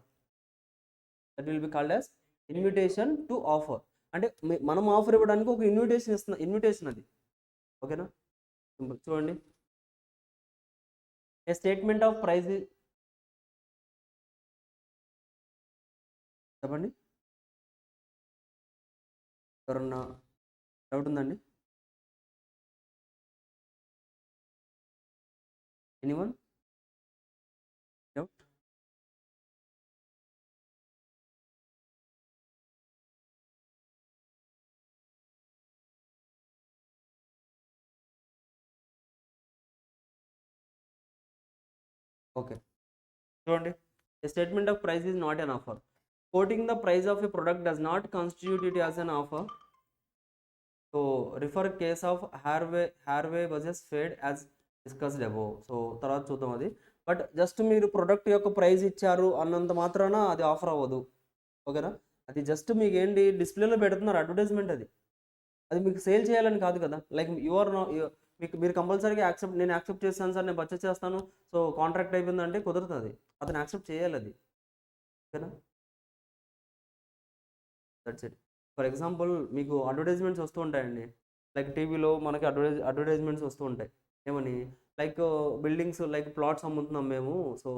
That will be called as invitation to offer. అంటే మనం ఆఫర్ ఇవ్వడానికి ఒక ఇన్విటేషన్ అది. ఓకేనా? సింపుల్. చూడండి. ఏ స్టేట్మెంట్ ఆఫ్ ప్రైస్ చెప్పండి. ఎవరన్నా డౌట్ ఉందండి? ఎనీవన్? డౌట్? ఓకే. చూడండి. A statement of price is not an offer. Quoting the price of a product does not constitute it as an offer. So refer case of Harvey versus Facey as discussed above. So తర్వాత చూద్దాం అది. But just మీరు product యొక్క price ఇచ్చారు అన్నంత మాత్రాన అది offer అవ్వదు. ఓకేనా? అది జస్ట్ మీకేంటి డిస్ప్లేలో పెడుతున్నారు అడ్వర్టైజ్మెంట్ అది. అది మీకు సేల్ చేయాలని కాదు కదా! లైక్ యూ ఆర్ నో మీరు కంపల్సరీగా నేను యాక్సెప్ట్ చేస్తాను సార్ నేను పర్చేస్ చేస్తాను. సో కాంట్రాక్ట్ అయిపోయిందంటే కుదరదది. అతను యాక్సెప్ట్ చేయాలది. ఓకేనా? That's it. ఫర్ ఎగ్జాంపుల్ మీకు అడ్వర్టైజ్మెంట్స్ వస్తూ ఉంటాయండి. లైక్ టీవీలో మనకి అడ్వర్టైజ్మెంట్స్ వస్తూ ఉంటాయి. ఏమని? లైక్ బిల్డింగ్స్ లైక్ ప్లాట్స్ అమ్ముతున్నాం మేము. సో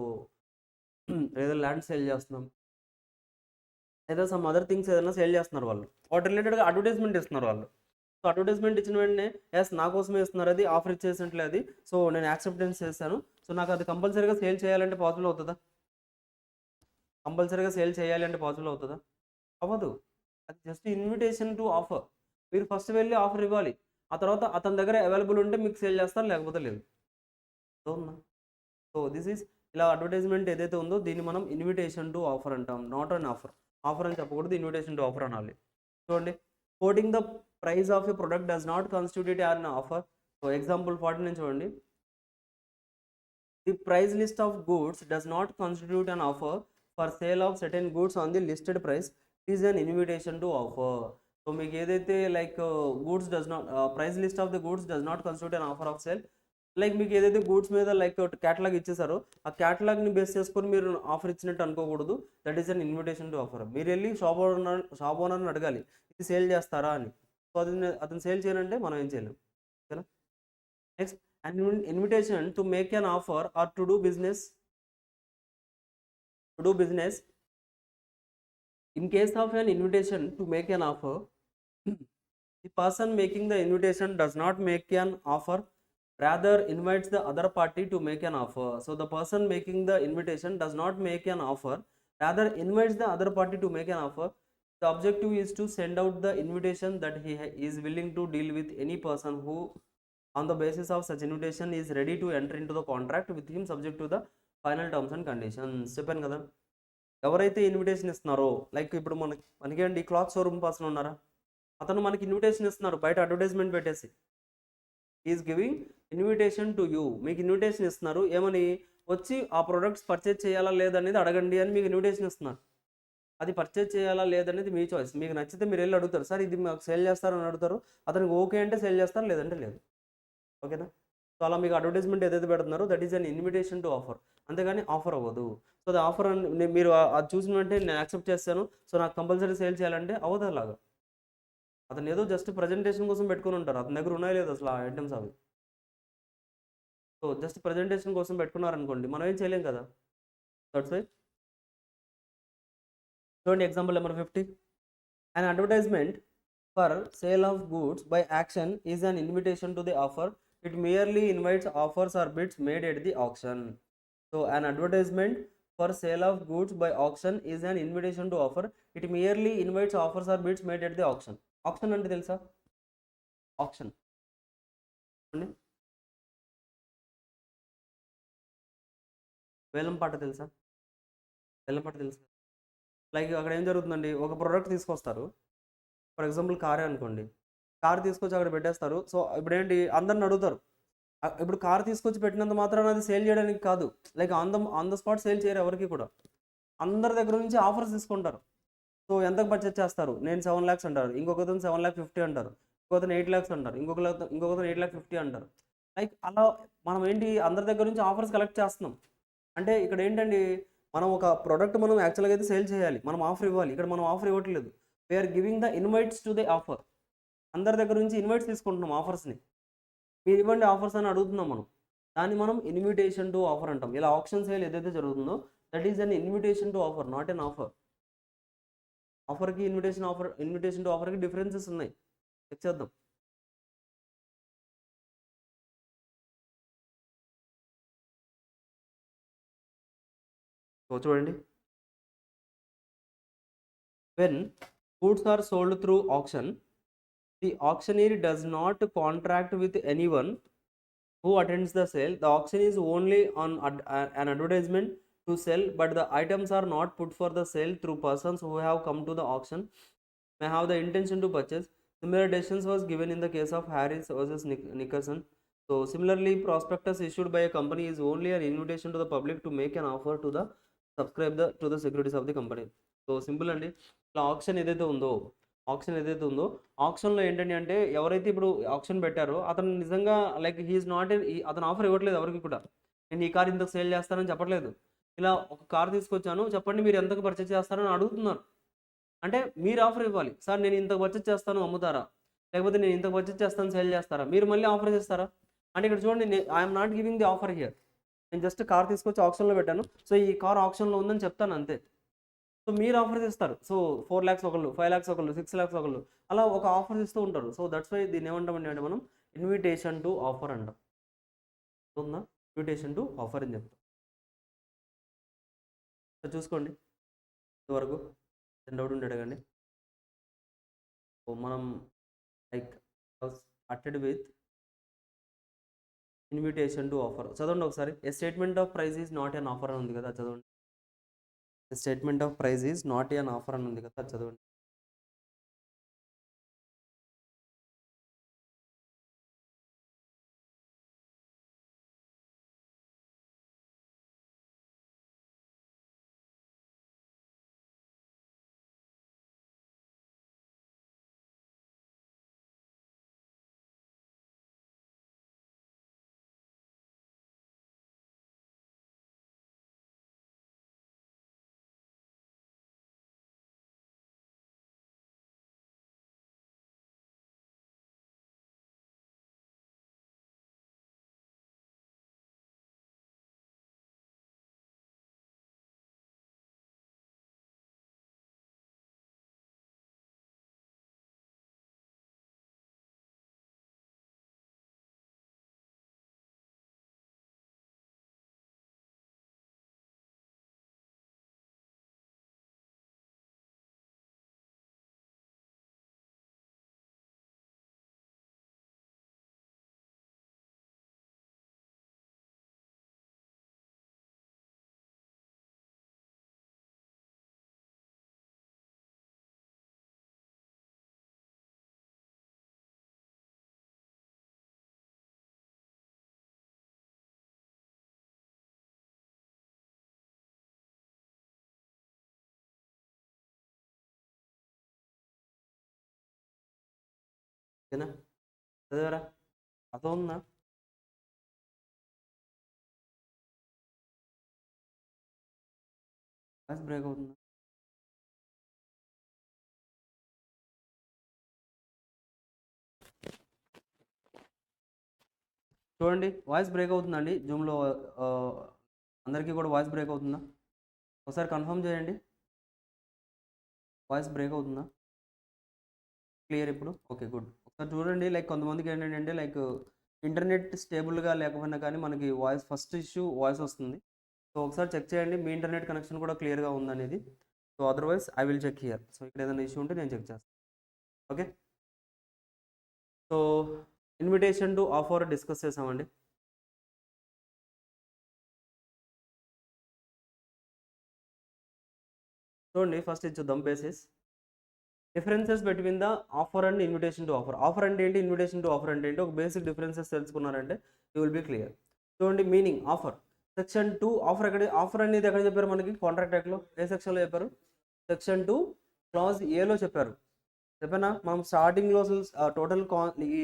లేదా ల్యాండ్ సేల్ చేస్తున్నాం. లేదా సమ్ అదర్ థింగ్స్ ఏదైనా సేల్ చేస్తున్నారు వాళ్ళు. వాటి రిలేటెడ్‌గా అడ్వర్టైజ్మెంట్ ఇస్తున్నారు వాళ్ళు. సో అడ్వర్టైజ్మెంట్ ఇచ్చిన వెంటనే యెస్ నా కోసమే ఇస్తున్నారు అది ఆఫర్ ఇచ్చేసినట్లే అది. సో నేను యాక్సెప్టెన్స్ చేశాను. సో నాకు అది కంపల్సరీగా సేల్ చేయాలంటే పాసిబుల్ అవుతదా? కంపల్సరీగా సేల్ చేయాలి అంటే పాసిబుల్ అవుతదా? అవ్వదు. అది జస్ట్ ఇన్విటేషన్ టు ఆఫర్. మీరు ఫస్ట్ వెళ్లి ఆఫర్ ఇవ్వాలి. ఆ తర్వాత అతని దగ్గర అవైలబుల్ ఉంటే మీకు సేల్ చేస్తారు లేకపోతే లేదు. అవునా? సో దిస్ ఈస్ ఇలా అడ్వర్టైజ్మెంట్ ఏదైతే ఉందో దీన్ని మనం ఇన్విటేషన్ టు ఆఫర్ అంటాం. Not an offer. ఆఫర్ అని చెప్పకూడదు. ఇన్విటేషన్ టు ఆఫర్ అనాలి. చూడండి. Coating the price of a product does not constitute an offer. So example 40 నుంచి చూడండి. The price list of goods does not constitute an offer for sale of certain goods on the listed price is an invitation to offer. So మీకు ఏదైతే like goods does not price list of the goods does not constitute an offer of sale. Like మీకు ఏదైతే goods మీద like catalogue ఇచ్చేసారో ఆ క్యాటలాగ్ని base చేసుకొని మీరు offer ఇచ్చినట్టు అనుకోకూడదు. That is an invitation to offer. మీరు వెళ్ళి షాప్ ఓనర్ని అడగాలి ఇది సేల్ చేస్తారా అని. సో అది అతను సేల్ చేయాలంటే మనం ఏం చేయలేం. ఓకేనా? Next an invitation to make an offer or to do business. In case of an invitation to make an offer, the person making the invitation does not make an offer, rather invites the other party to make an offer. So the person making the invitation does not make an offer, rather invites the other party to make an offer. The objective is to send out the invitation that he is willing to deal with any person who on the basis of such invitation is ready to enter into the contract with him subject to the final terms and conditions. చెప్పాను కదా, ఎవరైతే invitation ఇస్తున్నారో, like ఇప్పుడు మనకేంటి cloth showroom person ఉన్నారా, అతను మనకి invitation ఇస్తున్నారు బయట అడ్వర్టైజ్మెంట్ పెట్టేసి. Is giving invitation to you, మీకు ఇన్విటేషన్ ఇస్తున్నారు ఏమని, వచ్చి ఆ ప్రొడక్ట్స్ పర్చేజ్ చేయాలా లేదనేది అడగండి అని మీకు ఇన్విటేషన్ ఇస్తున్నారు. అది పర్చేజ్ చేయాలా లేదనేది మీ చాయిస్. మీకు నచ్చితే మీరు వెళ్ళి అడుగుతారు, సార్ ఇది మాకు సేల్ చేస్తారని అడుగుతారు, అతనికి ఓకే అంటే సేల్ చేస్తారు, లేదంటే లేదు. ఓకేనా? సో అలా మీకు అడ్వర్టైజ్మెంట్ ఏదైతే పెడుతున్నారో that is an invitation to offer, అంతేగాని ఆఫర్ అవ్వదు. సో అది ఆఫర్ అని మీరు అది చూసిన వెంటనే నేను యాక్సెప్ట్ చేస్తాను, సో నాకు కంపల్సరీ సేల్ చేయాలంటే అవ్వదు అలాగా. అతను ఏదో జస్ట్ ప్రజెంటేషన్ కోసం పెట్టుకుని ఉంటారు, అతని దగ్గర ఉన్నాయో లేదు అసలు ఆ ఐటమ్స్ అవి. సో జస్ట్ ప్రజెంటేషన్ కోసం పెట్టుకున్నారనుకోండి, మనం ఏం చేయలేం కదా. That's why. చూడండి example number 50. An advertisement for sale of goods by action is an invitation to the offer. It merely invites offers or bids made at the auction. So an advertisement for sale of goods by auction is an invitation to offer. It merely invites offers or bids made at the auction. Auction అంటే తెలుసా? Option వేలం పాట తెలుసా? వేలం పాట తెలుసా? Like అక్కడ ఏం జరుగుతుందండి, ఒక ప్రోడక్ట్ తీసుకొస్తారు, ఫర్ ఎగ్జాంపుల్ కారే అనుకోండి, కార్ తీసుకొచ్చి అక్కడ పెట్టేస్తారు. సో ఇప్పుడు ఏంటి, అందరిని అడుగుతారు. ఇప్పుడు కార్ తీసుకొచ్చి పెట్టినంత మాత్రాన అది సేల్ చేయడానికి కాదు, like on the spot sale చేయరు ఎవరికి కూడా, అందరి దగ్గర నుంచి ఆఫర్స్ తీసుకుంటారు. సో ఎంతకు బడ్జెట్ చేస్తారు, నేను 7 lakhs అంటారు, ఇంకొకతను 7,50,000 అంటారు, ఇంకొకతను 8 lakhs అంటారు, ఇంకొకతను 8,50,000 అంటారు. లైక్ అలా మనం ఏంటి, అందరి దగ్గర నుంచి ఆఫర్స్ కలెక్ట్ చేస్తున్నాం. అంటే ఇక్కడ ఏంటండి, మనం ఒక ప్రోడక్ట్ మనం యాక్చువల్గా అయితే సేల్ చేయాలి, మనం ఆఫర్ ఇవ్వాలి. ఇక్కడ మనం ఆఫర్ ఇవ్వట్లేదు, we are giving the invites to the offer. అందరి దగ్గర నుంచి ఇన్వైట్స్ తీసుకుంటున్నాం, ఆఫర్స్ని. మీరు ఇవ్వండి ఆఫర్స్ అని అడుగుతున్నాం మనం, దాన్ని మనం ఇన్విటేషన్ టు ఆఫర్ అంటాం. ఇలా ఆప్షన్ సేల్ ఏదైతే జరుగుతుందో that is an invitation to offer, not an offer. ఆఫర్కి ఇన్విటేషన్ టు ఆఫర్కి డిఫరెన్సెస్ ఉన్నాయి, చెక్ చేద్దాం. చూడండి, when goods are sold through auction, the auctioneer does not contract with anyone who attends the sale. The auction is only on an advertisement to sell, but the items are not put for the sale through persons who have come to the auction may have the intention to purchase. Similar decisions was given in the case of Harris versus Nickerson. So similarly, prospectus issued by a company is only an invitation to the public to make an offer to the subscribe to the securities of the company. So simple అండి. ఇట్లా option ఏదైతే ఉందో ఆప్షన్లో ఏంటంటే అంటే ఎవరైతే ఇప్పుడు option పెట్టారో అతను నిజంగా లైక్ హీఈస్ నాట్ అతను ఆఫర్ ఇవ్వట్లేదు ఎవరికి కూడా, నేను ఈ కార్ ఇంతకు సేల్ చేస్తానని చెప్పట్లేదు. ఇలా ఒక కార్ తీసుకొచ్చాను, చెప్పండి మీరు ఎంతకు పర్చేస్ చేస్తారని అడుగుతున్నారు. అంటే మీరు ఆఫర్ ఇవ్వాలి, సార్ నేను ఇంతకు పర్చేస్ చేస్తాను అమ్ముతారా, లేకపోతే నేను ఇంతకు పర్చేస్ చేస్తాను సేల్ చేస్తారా, మీరు మళ్ళీ ఆఫర్ చేస్తారా అంటే ఇక్కడ చూడండి, I'm not giving the offer here. నేను జస్ట్ కార్ తీసుకొచ్చి ఆప్షన్లో పెట్టాను, సో ఈ కార్ ఆప్షన్లో ఉందని చెప్తాను అంతే. సో మీరు ఆఫర్స్ ఇస్తారు, సో 4 lakhs ఒకళ్ళు, 5 lakhs ఒకళ్ళు, 6 lakhs ఒకళ్ళు, అలా ఒక ఆఫర్స్ ఇస్తూ ఉంటారు. సో దట్స్ వై దీన్ని ఏమంటామండి అంటే మనం ఇన్విటేషన్ టు ఆఫర్ అంటాం. ఉందా, ఇన్విటేషన్ టు ఆఫర్ అని చెప్తాం. సో చూసుకోండి ఇంతవరకు డౌట్ ఉంటే అడగండి. సో మనం like started with invitation to offer. చదవండి ఒకసారి. A statement of price is not an offer అని ఉంది కదా, చదవండి. Statement of price is not an offer అని ఉంది కదా, చదవండి. ఓకేనా, చదివారా, అర్థం ఉందా? వాయిస్ బ్రేక్ అవుతుందా? చూడండి వాయిస్ బ్రేక్ అవుతుందండి జూమ్లో. అందరికీ కూడా వాయిస్ బ్రేక్ అవుతుందా? ఒకసారి కన్ఫర్మ్ చేయండి, వాయిస్ బ్రేక్ అవుతుందా? క్లియర్ ఇప్పుడు? Okay, good. ఒకసారి చూడండి, లైక్ కొంతమందికి ఏంటంటే లైక్ ఇంటర్నెట్ స్టేబుల్గా లేకపోయినా కానీ మనకి వాయిస్ ఫస్ట్ ఇష్యూ వాయిస్ వస్తుంది. సో ఒకసారి చెక్ చేయండి మీ ఇంటర్నెట్ కనెక్షన్ కూడా క్లియర్గా ఉందనేది. So otherwise I will check here. So ఇక్కడ ఏదైనా ఇష్యూ ఉంటే నేను చెక్ చేస్తాను. Okay, so invitation to offer discuss చేసామండి. చూడండి ఫస్ట్ ఇది చూద్దాం, basis differences between the offer and invitation to offer. Offer అంటే ఏంటి, ఇన్విటేషన్ టు ఆఫర్ అంటే ఏంటి, ఒక బేసిక్ డిఫరెన్సెస్ తెలుసుకున్నారంటే యూ విల్ బీ క్లియర్. చూడండి meaning offer section 2 offer offer అనేది ఎక్కడ చెప్పారు మనకి, కాంట్రాక్ట్ యాక్ట్లో ఏ సెక్షన్లో చెప్పారు, సెక్షన్ 2 క్లాజ్ ఏలో చెప్పారు. చెప్పానా మనం స్టార్టింగ్లో అసలు టోటల్ ఈ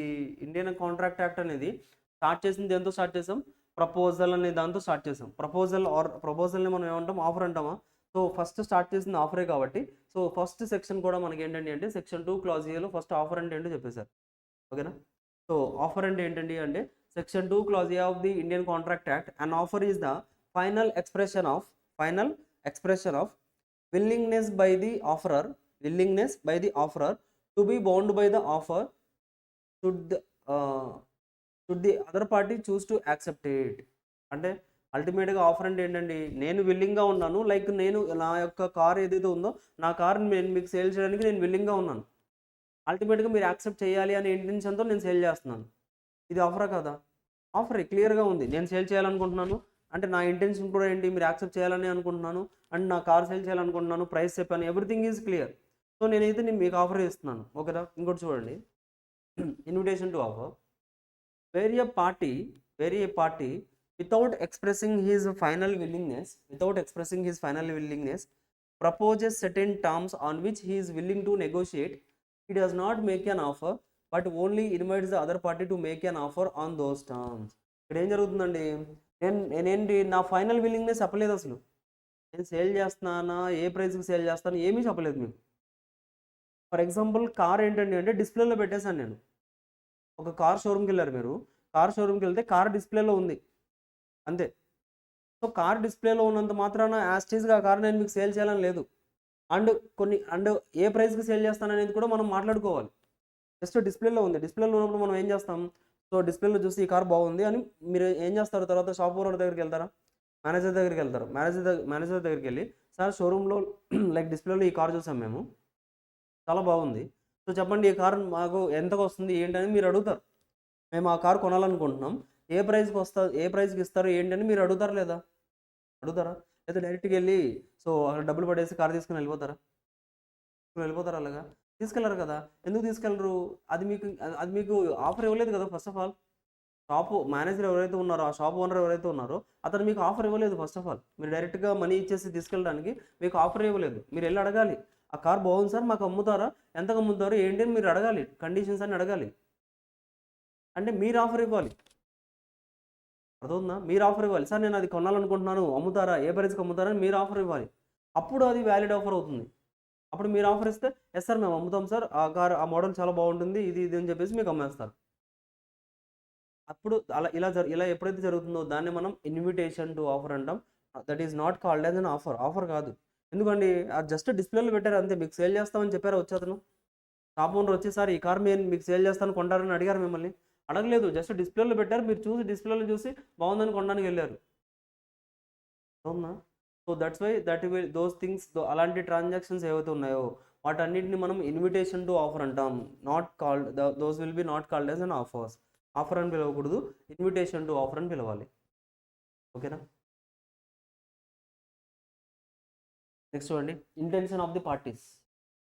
ఇండియన్ కాంట్రాక్ట్ యాక్ట్ అనేది స్టార్ట్ చేసింది దేంతో స్టార్ట్ చేసాం, ప్రపోజల్ అనే దాంతో స్టార్ట్ చేసాం. ప్రపోజల్ని మనం ఏమంటాం, ఆఫర్ అంటామా. సో ఫస్ట్ స్టార్ట్ చేసింది ఆఫరే కాబట్టి సో ఫస్ట్ సెక్షన్ కూడా మనకి ఏంటండి అంటే సెక్షన్ 2 క్లాజ్ ఏలో ఫస్ట్ ఆఫర్ అంటే ఏంటో చెప్పేశారు. ఓకేనా, సో ఆఫర్ అంటే ఏంటండి అంటే section 2 clause A of the Indian contract act, and offer is the final expression of willingness by the offerer to be bound by the offer should uh, the other party choose to accept it. అంటే అల్టిమేట్గా offer అంటే ఏంటండి, నేను విల్లింగ్గా ఉన్నాను, like నేను నా యొక్క car ఏదైతే ఉందో నా కార్ని నేను మీకు సేల్ చేయడానికి నేను విల్లింగ్గా ఉన్నాను, అల్టిమేట్గా మీరు యాక్సెప్ట్ చేయాలి అనే ఇంటెన్షన్తో నేను సేల్ చేస్తున్నాను. ఇది ఆఫరా కదా, ఆఫర్ క్లియర్గా ఉంది. నేను సేల్ చేయాలనుకుంటున్నాను అంటే నా ఇంటెన్షన్ కూడా ఏంటి, మీరు యాక్సెప్ట్ చేయాలని అనుకుంటున్నాను అండ్ నా కార్ సేల్ చేయాలనుకుంటున్నాను, ప్రైస్ చెప్పాను, ఎవ్రీథింగ్ ఈజ్ క్లియర్. సో నేను మీకు ఆఫర్ ఇస్తున్నాను. ఓకేనా, ఇంకోటి చూడండి, invitation to offer where a party without expressing his final willingness proposes certain terms on which he is willing to negotiate. He does not make an offer but only invites the other party to make an offer on those terms. ఇక్కడ ఏం జరుగుతుందండి, నేనేంటి నా final willingness చెప్పలేదు, అసలు నేను sale చేస్తున్నానా ఏ ప్రైస్కి సేల్ చేస్తాను ఏమీ చెప్పలేదు మీకు. ఫర్ ఎగ్జాంపుల్ కార్ ఏంటండి అంటే డిస్ప్లేలో పెట్టేశాను నేను. ఒక కార్ షోరూమ్కి వెళ్ళారు మీరు, కార్ షోరూమ్కి వెళ్తే కార్ డిస్ప్లేలో ఉంది అంతే. సో కార్ డిస్ప్లేలో ఉన్నంత మాత్రాన యాస్టీస్గా ఆ కార్ నేను మీకు సేల్ చేయాలని లేదు. అండ్ ఏ ప్రైస్కి సేల్ చేస్తాననేది కూడా మనం మాట్లాడుకోవాలి. జస్ట్ డిస్ప్లేలో ఉంది, డిస్ప్లేలో ఉన్నప్పుడు మనం ఏం చేస్తాం, సో డిస్ప్లేలో చూసి ఈ కార్ బాగుంది అని మీరు ఏం చేస్తారు, తర్వాత షాప్ ఓనర్ దగ్గరికి వెళ్తారా, మేనేజర్ దగ్గరికి వెళ్తారు. మేనేజర్ దగ్గరికి వెళ్ళి సార్ షోరూంలో లైక్ డిస్ప్లేలో ఈ కార్ చూసాం మేము, చాలా బాగుంది, సో చెప్పండి ఈ కార్ మాకు ఎంతకు వస్తుంది ఏంటని మీరు అడుగుతారు. మేము ఆ కార్ కొనాలనుకుంటున్నాం, ఏ ప్రైస్కి ఇస్తారు ఏంటని మీరు అడుగుతారా లేదా లేదా డైరెక్ట్గా వెళ్ళి సో అక్కడ డబ్బులు పడేసి కార్ తీసుకుని వెళ్ళిపోతారా? అలాగా తీసుకెళ్లరు కదా. ఎందుకు తీసుకెళ్ళరు, అది మీకు ఆఫర్ ఇవ్వలేదు కదా. First of all shop manager ఎవరైతే ఉన్నారో, ఆ షాప్ ఓనర్ ఎవరైతే ఉన్నారో అతను మీకు ఆఫర్ ఇవ్వలేదు. ఫస్ట్ ఆఫ్ ఆల్ మీరు డైరెక్ట్గా మనీ ఇచ్చేసి తీసుకెళ్ళడానికి మీకు ఆఫర్ ఇవ్వలేదు. మీరు వెళ్ళి అడగాలి, ఆ కార్ బాగుంది సార్ మాకు అమ్ముతారా, ఎంతకు అమ్ముతారు ఏంటి అని మీరు అడగాలి, కండిషన్స్ అని అడగాలి. అంటే మీరు ఆఫర్ ఇవ్వాలి, అర్థవుందా, మీరు ఆఫర్ ఇవ్వాలి. సార్ నేను అది కొనాలనుకుంటున్నాను, అమ్ముతారా, ఏ ప్రైస్కి అమ్ముతారా అని మీరు ఆఫర్ ఇవ్వాలి. అప్పుడు అది వ్యాలిడ్ ఆఫర్ అవుతుంది. అప్పుడు మీరు ఆఫర్ ఇస్తే ఎస్ సార్ మేము అమ్ముతాం సార్, ఆ కార్ ఆ మోడల్ చాలా బాగుంటుంది ఇది అని చెప్పేసి మీకు అమ్మేస్తారు. అప్పుడు ఇలా ఎప్పుడైతే జరుగుతుందో దాన్ని మనం ఇన్విటేషన్ టు ఆఫర్ అంటాం. That is not called as an offer కాదు. ఎందుకండి అది జస్ట్ డిస్ప్లేలో పెట్టారు అంతే. మీకు సేల్ చేస్తామని చెప్పారు, వచ్చి అతను షాప్ ఓనర్ వచ్చి సార్ ఈ కార్ నేను మీకు సేల్ చేస్తాను కొంటారని అడిగారు, మిమ్మల్ని అడగలేదు. జస్ట్ డిస్ప్లేలో పెట్టారు, మీరు డిస్ప్లేలో చూసి బాగుందని కొనడానికి వెళ్ళారు. అవునా, so that's why those things అలాంటి ట్రాన్సాక్షన్స్ ఏవైతే ఉన్నాయో వాటన్నిటిని మనం ఇన్విటేషన్ టు ఆఫర్ అంటాం. Not called those will be not called as an offer అని పిలవకూడదు, ఇన్విటేషన్ టు ఆఫర్ అని పిలవాలి. ఓకేనా, నెక్స్ట్ చూడండి, intention of the parties.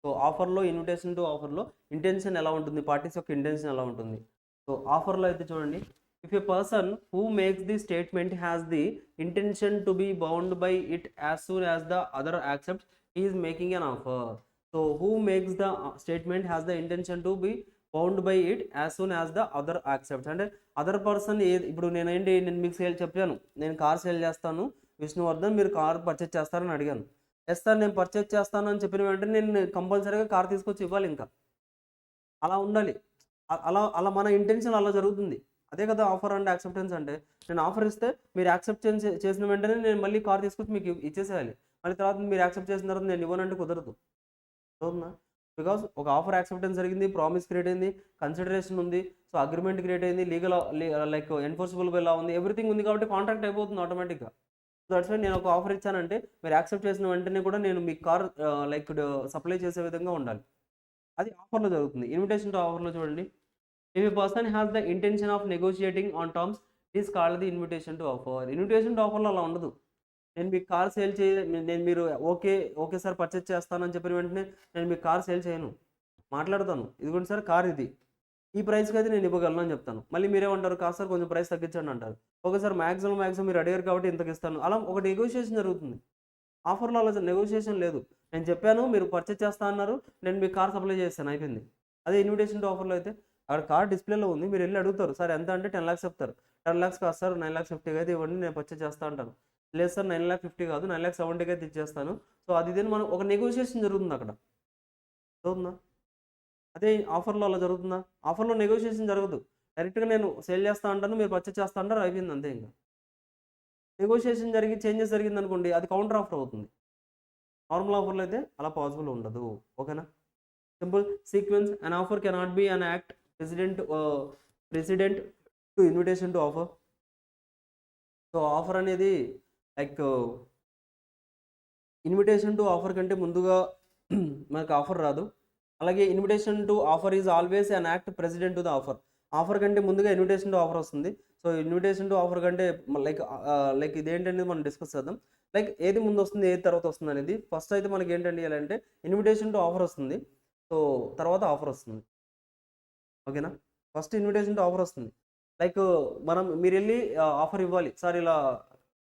So ఆఫర్లో ఇన్విటేషన్ టు ఆఫర్లో ఇంటెన్షన్ ఎలా ఉంటుంది, పార్టీస్ యొక్క ఇంటెన్షన్ ఎలా ఉంటుంది. సో ఆఫర్లో అయితే చూడండి, if a person who makes the statement has the intention to be bound by it as soon as the other accepts he is making an offer. So who makes the statement has the intention to be bound by it as soon as the other accepts. అంటే అదర్ person ఇప్పుడు నేను మీకు sale చెప్పాను, నేను car sale చేస్తాను విష్ణువర్ధన్, మీరు car purchase చేస్తారని అడిగాను. ఎస్ సార్ నేను పర్చేజ్ చేస్తాను అని చెప్పిన వెంటనే నేను కంపల్సరీగా కార్ తీసుకొచ్చి ఇవ్వాలి. ఇంకా అలా ఉండాలి. అలా అలా మన ఇంటెన్షన్ అలా జరుగుతుంది. అదే కదా ఆఫర్ అండ్ యాక్సెప్టెన్స్ అంటే. నేను ఆఫర్ ఇస్తే మీరు యాక్సెప్ట్ చేసిన వెంటనే నేను మళ్ళీ కార్ తీసుకొచ్చి మీకు ఇచ్చేసేయాలి. మళ్ళీ తర్వాత మీరు యాక్సెప్ట్ చేసిన తర్వాత నేను ఇవ్వనంటే కుదరదు. అవునా? బికాస్ ఒక ఆఫర్ యాక్సెప్టెన్స్ జరిగింది, ప్రామిస్ క్రియేట్ అయింది, కన్సిడరేషన్ ఉంది, సో అగ్రిమెంట్ క్రియేట్ అయింది, లీగల్ లైక్ ఎన్ఫోర్సబుల్ బై లా ఉంది, ఎవ్రీథింగ్ ఉంది కాబట్టి కాంట్రాక్ట్ అయిపోతుంది ఆటోమేటిక్గా. సో దట్స్ వై నేను ఒక ఆఫర్ ఇచ్చానంటే మీరు యాక్సెప్ట్ చేసిన వెంటనే కూడా నేను మీ కార్ లైక్ సప్లై చేసే విధంగా ఉండాలి. అది ఆఫర్లో జరుగుతుంది. ఇన్విటేషన్ టు ఆఫర్లో చూడండి, if a person has the intention of negotiating on terms it is called the invitation to offer. Invitation to ఆఫర్లో అలా ఉండదు. నేను మీకు కార్ సేల్ నేను మీరు ఓకే సార్ పర్చేజ్ చేస్తానని చెప్పిన వెంటనే నేను మీకు కార్ సేల్ చేయను. మాట్లాడతాను, ఇదిగోండి సార్ కార్ ఇది, ఈ ప్రైస్కి అయితే నేను ఇవ్వగలను అని చెప్తాను. మళ్ళీ మీరేమంటారు, కాదు సార్ కొంచెం ప్రైస్ తగ్గించండి అంటారు. ఓకే సార్ మ్యాక్సిమం మీరు అడిగారు కాబట్టి ఇంతకు ఇస్తాను. అలా ఒక నెగోషియేషన్ జరుగుతుంది. ఆఫర్లో అలా నెగోషియేషన్ లేదు. నేను చెప్పాను మీరు పర్చేజ్ చేస్తా అన్నారు, నేను మీకు కార్ సప్లై చేస్తాను, అయిపోయింది. అదే ఇన్విటేషన్ టు ఆఫర్లో అయితే అక్కడ కార్ డిస్ప్లేలో ఉంది, మీరు వెళ్ళి అడుగుతారు సార్ ఎంత అంటే 10 lakhs చెప్తారు. 10 lakhs కాదు సార్ 9,50,000 అయితే ఇవ్వండి నేను పర్చేజ్ చేస్తా అంటాను. లేదు సార్ 9,50,000 కాదు 9,70,000 అయితే ఇచ్చేస్తాను. సో అది ఇది మనం ఒక నెగోషియేషన్ జరుగుతుంది అక్కడ. జరుగుతుందా? అదే ఆఫర్లో అలా జరుగుతుందా? ఆఫర్లో నెగోషియేషన్ జరగదు. డైరెక్ట్గా నేను సేల్ చేస్తా అంటాను, మీరు పర్చేజ్ చేస్తా అంటారు, అయిపోయింది అంతే. ఇంకా నెగోషియేషన్ జరిగి చేంజెస్ జరిగింది అనుకోండి, అది కౌంటర్ ఆఫర్ అవుతుంది. నార్మల్ ఆఫర్లో అయితే అలా పాసిబుల్ ఉండదు. ఓకేనా? Simple sequence, an offer cannot be an act president to invitation to offer. So offer అనేది లైక్ ఇన్విటేషన్ టు ఆఫర్ కంటే ముందుగా మనకు ఆఫర్ రాదు. అలాగే invitation to offer is always an act president to the offer. Offer కంటే ముందుగా invitation to offer వస్తుంది. So invitation to offer కంటే లైక్ ఇదేంటనేది మనం డిస్కస్ చేద్దాం. లైక్ ఏది ముందు వస్తుంది ఏది తర్వాత వస్తుంది అనేది. ఫస్ట్ అయితే మనకి ఏంటండి అంటే ఇన్విటేషన్ టు ఆఫర్ వస్తుంది, సో తర్వాత ఆఫర్ వస్తుంది. ఓకేనా? ఫస్ట్ ఇన్విటేషన్ టు ఆఫర్ వస్తుంది. లైక్ మీరు వెళ్ళి ఆఫర్ ఇవ్వాలి, సార్ ఇలా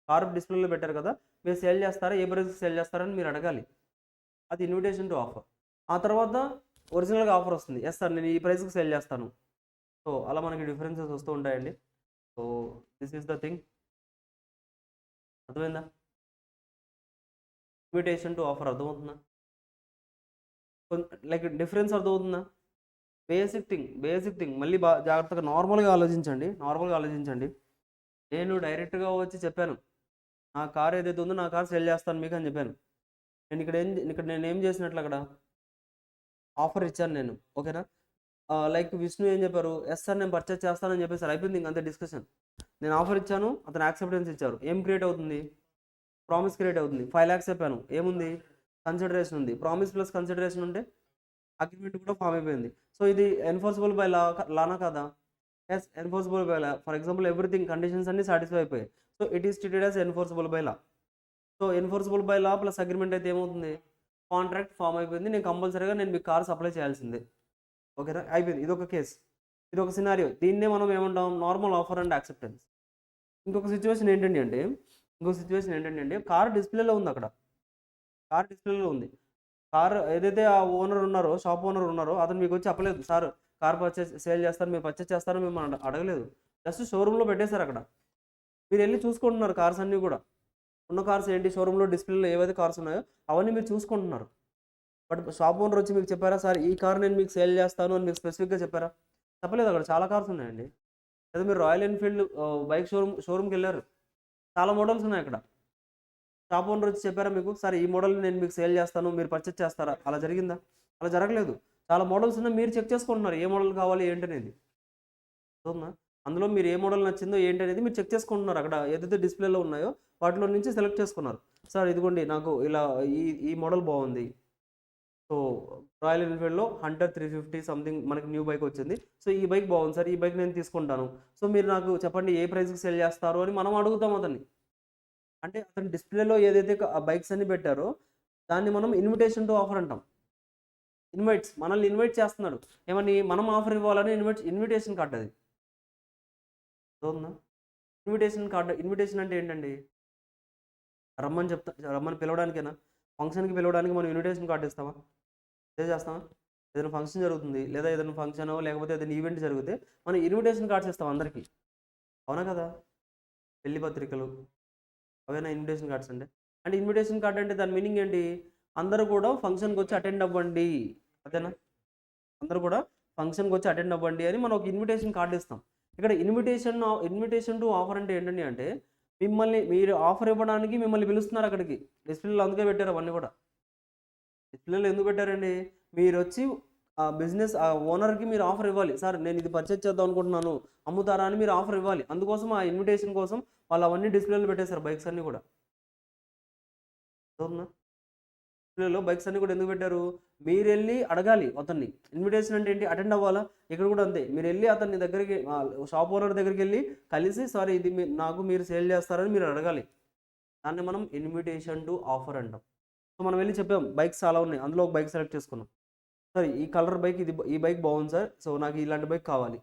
కార్ డిస్ప్లేలో పెట్టారు కదా, మీరు సేల్ చేస్తారా, ఏ ప్రైస్కి సేల్ చేస్తారని మీరు అడగాలి. అది ఇన్విటేషన్ టు ఆఫర్. ఆ తర్వాత ఒరిజినల్గా ఆఫర్ వస్తుంది, ఎస్ సార్ నేను ఈ ప్రైస్కి సేల్ చేస్తాను. సో అలా మనకి డిఫరెన్సెస్ వస్తూ ఉంటాయండి. So this is the thing. అర్థమైందా? ఇన్విటేషన్ టు ఆఫర్ అర్థమవుతుందా? లైక్ డిఫరెన్స్ అర్థమవుతుందా? బేసిక్ థింగ్ మళ్ళీ జాగ్రత్తగా నార్మల్గా ఆలోచించండి. నేను డైరెక్ట్గా వచ్చి చెప్పాను నా కార్ ఏదైతే ఉందో నా కార్ సేల్ చేస్తాను మీకు అని చెప్పాను. నేను ఏం చేసినట్లు అక్కడ ఆఫర్ ఇచ్చాను నేను. ఓకేనా? లైక్ విష్ణు ఏం చెప్పారు, ఎస్ సార్ నేను పర్చేజ్ చేస్తానని చెప్పేసి అయిపోయింది. ఇంకంతే డిస్కషన్. నేను ఆఫర్ ఇచ్చాను, అతను యాక్సెప్టెన్స్ ఇచ్చారు. ఏం క్రియేట్ అవుతుంది? ప్రామిస్ క్రియేట్ అవుతుంది. 5 lakhs చెప్పాను, ఏముంది? కన్సిడరేషన్ ఉంది. ప్రామిస్ ప్లస్ కన్సిడరేషన్ ఉంటే అగ్రిమెంట్ కూడా ఫామ్ అయిపోయింది. సో ఇది ఎన్ఫోర్సబుల్ బై లానా కదా? Yes enforceable by law. For example everything conditions అన్ని సాటిస్ఫై అయిపోయాయి. So it is treated as enforceable by law. So enforceable by law plus agreement అయితే ఏమవుతుంది? కాంట్రాక్ట్ ఫామ్ అయిపోయింది. నేను కంపల్సరీగా నేను మీకు కార్ సప్లై చేయాల్సిందే. ఓకేనా? అయిపోయింది. ఇదొక కేసు, ఇదొక సినారియో. దీన్నే మనం ఏమంటాం? Normal offer and acceptance. ఇంకొక సిచ్యువేషన్ ఏంటండి అంటే కార్ డిస్ప్లేలో ఉంది. అక్కడ కార్ డిస్ప్లేలో ఉంది. కార్ ఏదైతే ఆ షాప్ ఓనర్ ఉన్నారో అతను మీకు వచ్చి చెప్పలేదు, సార్ కార్ సేల్ చేస్తారు, మీరు పర్చేస్ చేస్తారో మేము అడగలేదు. జస్ట్ షోరూంలో పెట్టేశారు. అక్కడ మీరు వెళ్ళి చూసుకుంటున్నారు కార్స్ అన్నీ కూడా. ఉన్న కార్స్ ఏంటి, షోరూంలో డిస్ప్లేలో ఏవైతే కార్స్ ఉన్నాయో అవన్నీ మీరు చూసుకుంటున్నారు. బట్ షాప్ ఓనర్ వచ్చి మీకు చెప్పారా, సార్ ఈ కార్ నేను మీకు సేల్ చేస్తాను అని మీకు స్పెసిఫిక్గా చెప్పారా? చెప్పలేదు. అక్కడ చాలా కార్స్ ఉన్నాయండి. లేదా మీరు రాయల్ ఎన్ఫీల్డ్ బైక్ షోరూమ్కి వెళ్ళారు, చాలా మోడల్స్ ఉన్నాయి. అక్కడ షాప్ ఓనర్ వచ్చి చెప్పారా మీకు, సార్ ఈ మోడల్ నేను మీకు సేల్ చేస్తాను, మీరు పర్చేస్ చేస్తారా? అలా జరిగిందా? అలా జరగలేదు. చాలా మోడల్స్ ఉన్నాయి, మీరు చెక్ చేసుకుంటున్నారు ఏ మోడల్ కావాలి ఏంటనేది. అవునా? అందులో మీరు ఏ మోడల్ నచ్చిందో ఏంటనేది మీరు చెక్ చేసుకుంటున్నారు. అక్కడ ఏదైతే డిస్ప్లేలో ఉన్నాయో వాటిలో నుంచి సెలెక్ట్ చేసుకున్నారు. సార్ ఇదిగోండి నాకు ఇలా ఈ మోడల్ బాగుంది. సో రాయల్ ఎన్ఫీల్డ్లో హంటర్ 350 సంథింగ్ మనకి న్యూ బైక్ వచ్చింది. సో ఈ బైక్ బాగుంది సార్, ఈ బైక్ నేను తీసుకుంటాను. సో మీరు నాకు చెప్పండి ఏ ప్రైస్కి సేల్ చేస్తారు అని మనం అడుగుతాం అతన్ని. అంటే అతను డిస్ప్లేలో ఏదైతే బైక్స్ అన్ని పెట్టారో దాన్ని మనం ఇన్విటేషన్ టు ఆఫర్ అంటాం. మనల్ని ఇన్వైట్ చేస్తున్నాడు. ఏమని? మనం ఆఫర్ ఇవ్వాలని ఇన్విటేషన్ కార్డ్ అది. అవునా? ఇన్విటేషన్ అంటే ఏంటండి? రమ్మని పిలవడానికేనా? ఫంక్షన్కి పిలవడానికి మనం ఇన్విటేషన్ కార్డు ఇస్తామా? చేస్తామా? ఏదైనా ఫంక్షన్ జరుగుతుంది, లేదా ఏదైనా ఫంక్షనో లేకపోతే ఏదైనా ఈవెంట్ జరిగితే మనం ఇన్విటేషన్ కార్డ్స్ ఇస్తాం అందరికీ. అవునా కదా? పెళ్లి పత్రికలు అవేనా ఇన్విటేషన్ కార్డ్స్ అంటే? అంటే ఇన్విటేషన్ కార్డ్ అంటే దాని మీనింగ్ ఏంటి? అందరూ కూడా ఫంక్షన్‌కి వచ్చి అటెండ్ అవ్వండి. అదేనా? అందరూ కూడా ఫంక్షన్‌కి వచ్చి అటెండ్ అవ్వండి అని మనం ఒక ఇన్విటేషన్ కార్డ్ ఇస్తాం. ఇక్కడ ఇన్విటేషన్ టు ఆఫర్ అంటే ఏంటండి అంటే, మీరు ఆఫర్ ఇవ్వడానికి మిమ్మల్ని పిలుస్తున్నారు అక్కడికి. డిస్‌ప్లేలో అందుకే పెట్టారు అవన్నీ కూడా. డిస్‌ప్లేలో ఎందుకు పెట్టారండి? మీరొచ్చి బిజినెస్ ఓనర్‌కి మీరు ఆఫర్ ఇవ్వాలి. సార్ నేను ఇది పర్చేజ్ చేద్దాం అనుకుంటున్నాను. అమ్ముతారా అని మీరు ఆఫర్ ఇవ్వాలి. అందుకోసం ఆ ఇన్విటేషన్ కోసం వాళ్ళు అవన్నీ డిస్‌ప్లేలో పెట్టేశారు బైక్స్ అన్నీ కూడా. అర్థమవుతుందా? డిస్‌ప్లేలో బైక్స్ అన్నీ కూడా ఎందుకు పెట్టారు? మీరెళ్లి అడగాలి అతన్ని. ఇన్విటేషన్ అంటే ఏంటి? అటెండ్ అవ్వాలా? ఇక్కడ కూడా అంతే. మీరెళ్లి అతని దగ్గరికి షాప్ ఓనర్ దగ్గరికెళ్లి కలిసి సార్ ఇది నాకు మీరు సేల్ చేస్తారని మీరు అడగాలి. దాన్ని మనం ఇన్విటేషన్ టు ఆఫర్ అంటాం. సో మనం వెళ్లి చెప్పాం బైక్స్ చాలా ఉన్నాయి. అందులో ఒక బైక్ సెలెక్ట్ చేసుకున్నాం. సార్ ఈ కలర్ బైక్ ఈ బైక్ బాగుంది సార్. సో నాకు ఇలాంటి బైక్ కావాలి.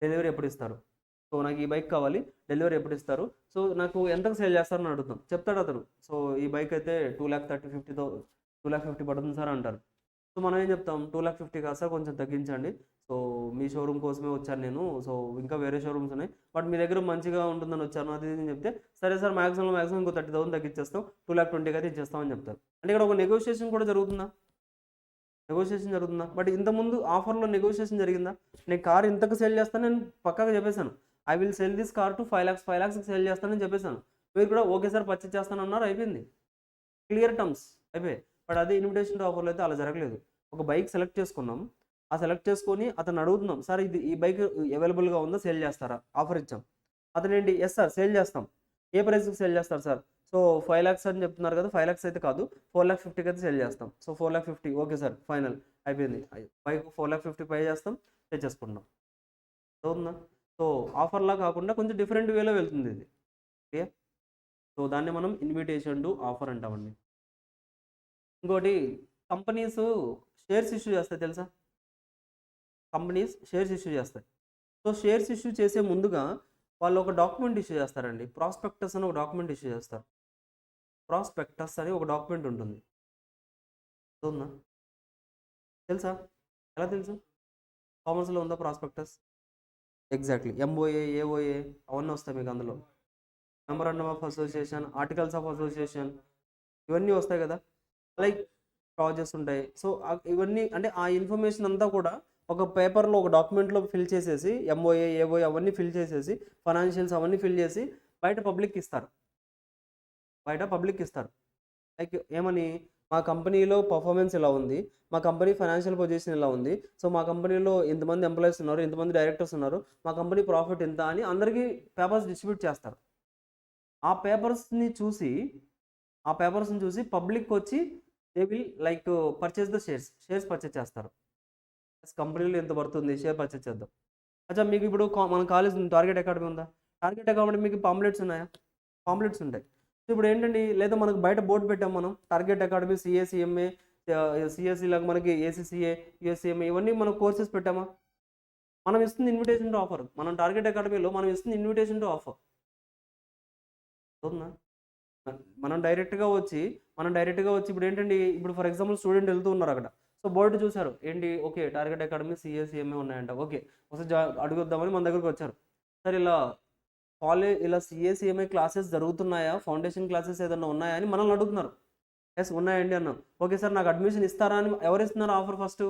డెలివరీ ఎప్పుడు ఇస్తారు? సో నాకు ఈ బైక్ కావాలి. డెలివరీ ఎప్పుడు ఇస్తారు? సో నాకు ఎంతకు సేల్ చేస్తారని అడుగుతాం. చెప్తాడు అతను. సో ఈ బైక్ అయితే 2,50,000 పడుతుంది సార్ అంటారు. సో మనం ఏం చెప్తాం? 2,50,000 కాదు సార్ కొంచెం తగ్గించండి. సో మీ షోరూమ్ కోసమే వచ్చాను నేను. సో ఇంకా వేరే షోరూమ్స్ ఉన్నాయి. బట్ మీ దగ్గర మంచిగా ఉంటుందని వచ్చాను అది ఇది అని చెప్తే, సరే సార్ మాక్సిమం ఇంకో 30,000 తగ్గించేస్తాం. 2,20,000 అయితే ఇచ్చేస్తాం అని చెప్తారు. అంటే ఇక్కడ ఒక నెగోషియేషన్ కూడా జరుగుతుందా? నెగోషియేషన్ జరుగుతుందా? బట్ ఇంతకుముందు ఆఫర్‌లో నెగోషియేషన్ జరిగిందా? నేను కార్ ఇంతకు సేల్ చేస్తాను నేను పక్కాగా చెప్పేసాను. I will sell this car to 5,00,000కి సేల్ చేస్తానని చెప్పేసాను. మీరు కూడా ఓకే సార్ పర్చేజ్ చేస్తానన్నారు అయిపోయింది. క్లియర్ టర్మ్స్ అయిపోయాయి. బట్ అదే ఇన్విటేషన్ టు ఆఫర్‌లో అయితే అలా జరగలేదు. ఒక బైక్ సెలెక్ట్ చేసుకున్నాం. ఆ సెలెక్ట్ చేసుకొని అతన్ని అడుగుతున్నాం. సార్ ఈ బైక్ అవైలబుల్‌గా ఉందా? సేల్ చేస్తారా? ఆఫర్ ఇచ్చాం. అతనేంటి యెస్ సార్ సేల్ చేస్తాం. ఏ ప్రైస్‌కి సేల్ చేస్తారు సార్? సో 5,00,000 అని చెప్తున్నారు కదా! 5,00,000 అయితే కాదు. 4,50,000కి అయితే సేల్ చేస్తాం. సో 4,50,000 ఓకే సార్ ఫైనల్ అయిపోయింది. బైక్ 4,50,000 పే చేస్తాం. తెచ్చేసుకుంటాం. అర్థమవుతుందా? సో ఆఫర్‌లా కాకుండా కొంచెం డిఫరెంట్ వేలో వెళ్తుంది ఇది. ఓకే. సో దాన్ని మనం ఇన్విటేషన్ టు ఆఫర్ అంటామండి. ఇంకోటి కంపెనీస్ షేర్స్ ఇష్యూ చేస్తాయి తెలుసా? కంపెనీస్ షేర్స్ ఇష్యూ చేస్తాయి. సో షేర్స్ ఇష్యూ చేసే ముందుగా వాళ్ళు ఒక డాక్యుమెంట్ ఇష్యూ చేస్తారండి. ప్రాస్పెక్టస్ అని ఒక డాక్యుమెంట్ ఇష్యూ చేస్తారు. ప్రాస్పెక్టస్ అని ఒక డాక్యుమెంట్ ఉంటుంది. ఉందా? తెలుసా? ఎలా తెలుసు? కామర్స్‌లో ఉందా ప్రాస్పెక్టస్? ఎగ్జాక్ట్‌లీ. ఎంఓఏ, ఏఓఏ అవన్నీ వస్తాయి మీకు అందులో. Memorandum of association, articles of association ఇవన్నీ వస్తాయి కదా! లైక్ క్లాజెస్ ఉంటాయి. సో ఇవన్నీ అంటే ఆ ఇన్ఫర్మేషన్ అంతా కూడా ఒక పేపర్‌లో ఒక డాక్యుమెంట్‌లో ఫిల్ చేసేసి ఎంఓఏ, ఏఓఏ అవన్నీ ఫిల్ చేసేసి ఫైనాన్షియల్స్ అవన్నీ ఫిల్ చేసి బయట పబ్లిక్‌కి ఇస్తారు. లైక్ ఏమని? మా కంపెనీలో పర్ఫార్మెన్స్ ఇలా ఉంది. మా కంపెనీ ఫైనాన్షియల్ పొజిషన్ ఇలా ఉంది. సో మా కంపెనీలో ఇంతమంది ఎంప్లాయీస్ ఉన్నారు. ఇంతమంది డైరెక్టర్స్ ఉన్నారు. మా కంపెనీ ప్రాఫిట్ ఇంత అని అందరికీ పేపర్స్ డిస్ట్రిబ్యూట్ చేస్తారు. ఆ పేపర్స్‌ని చూసి పబ్లిక్ వచ్చి they will like purchase the shares purchase చేస్తారు. కంపెనీలో ఇంత పడుతుంది షేర్ పర్చేస్ చేద్దాం. అచ్చా మీకు ఇప్పుడు మన కాలేజ్ టార్గెట్ అకాడమీ ఉందా? టార్గెట్ అకాడమీ మీకు పాంప్లెట్స్ ఉన్నాయా? పాంప్లెట్స్ ఉంటాయి. సో ఇప్పుడు ఏంటండి లేదా మనకు బయట బోర్డు పెట్టాం మనం టార్గెట్ అకాడమీ సిఏ, సిఎస్సి లాగా మనకి ఏసీసీఏ, యూఎస్సీఎంఏ ఇవన్నీ మనం కోర్సెస్ పెట్టామా? మనం ఇస్తుంది ఇన్విటేషన్ టు ఆఫర్. మనం టార్గెట్ అకాడమీలో మనం ఇస్తుంది ఇన్విటేషన్ టు ఆఫర్. అవుతుందా? మనం డైరెక్ట్‌గా వచ్చి ఇప్పుడు ఏంటండి ఇప్పుడు ఫర్ ఎగ్జాంపుల్ స్టూడెంట్ వెళ్తూ ఉన్నారు అక్కడ. సో బోర్డ్ చూసారు. ఏంటి okay target academy CA, CMA ఉన్నాయంట. ఓకే. ఒకసారి అడుగుద్దామని మన దగ్గరికి వచ్చారు. సార్ ఇలా సిఏ, సిఎంఏ క్లాసెస్ జరుగుతున్నాయా? ఫౌండేషన్ క్లాసెస్ ఏదన్నా ఉన్నాయా? అని మనల్ని అడుగుతున్నారు. యెస్ ఉన్నాయండి అన్నాం. ఓకే సార్ నాకు అడ్మిషన్ ఇస్తారా అని ఎవరు ఇస్తున్నారు ఆఫర్ ఫస్టు?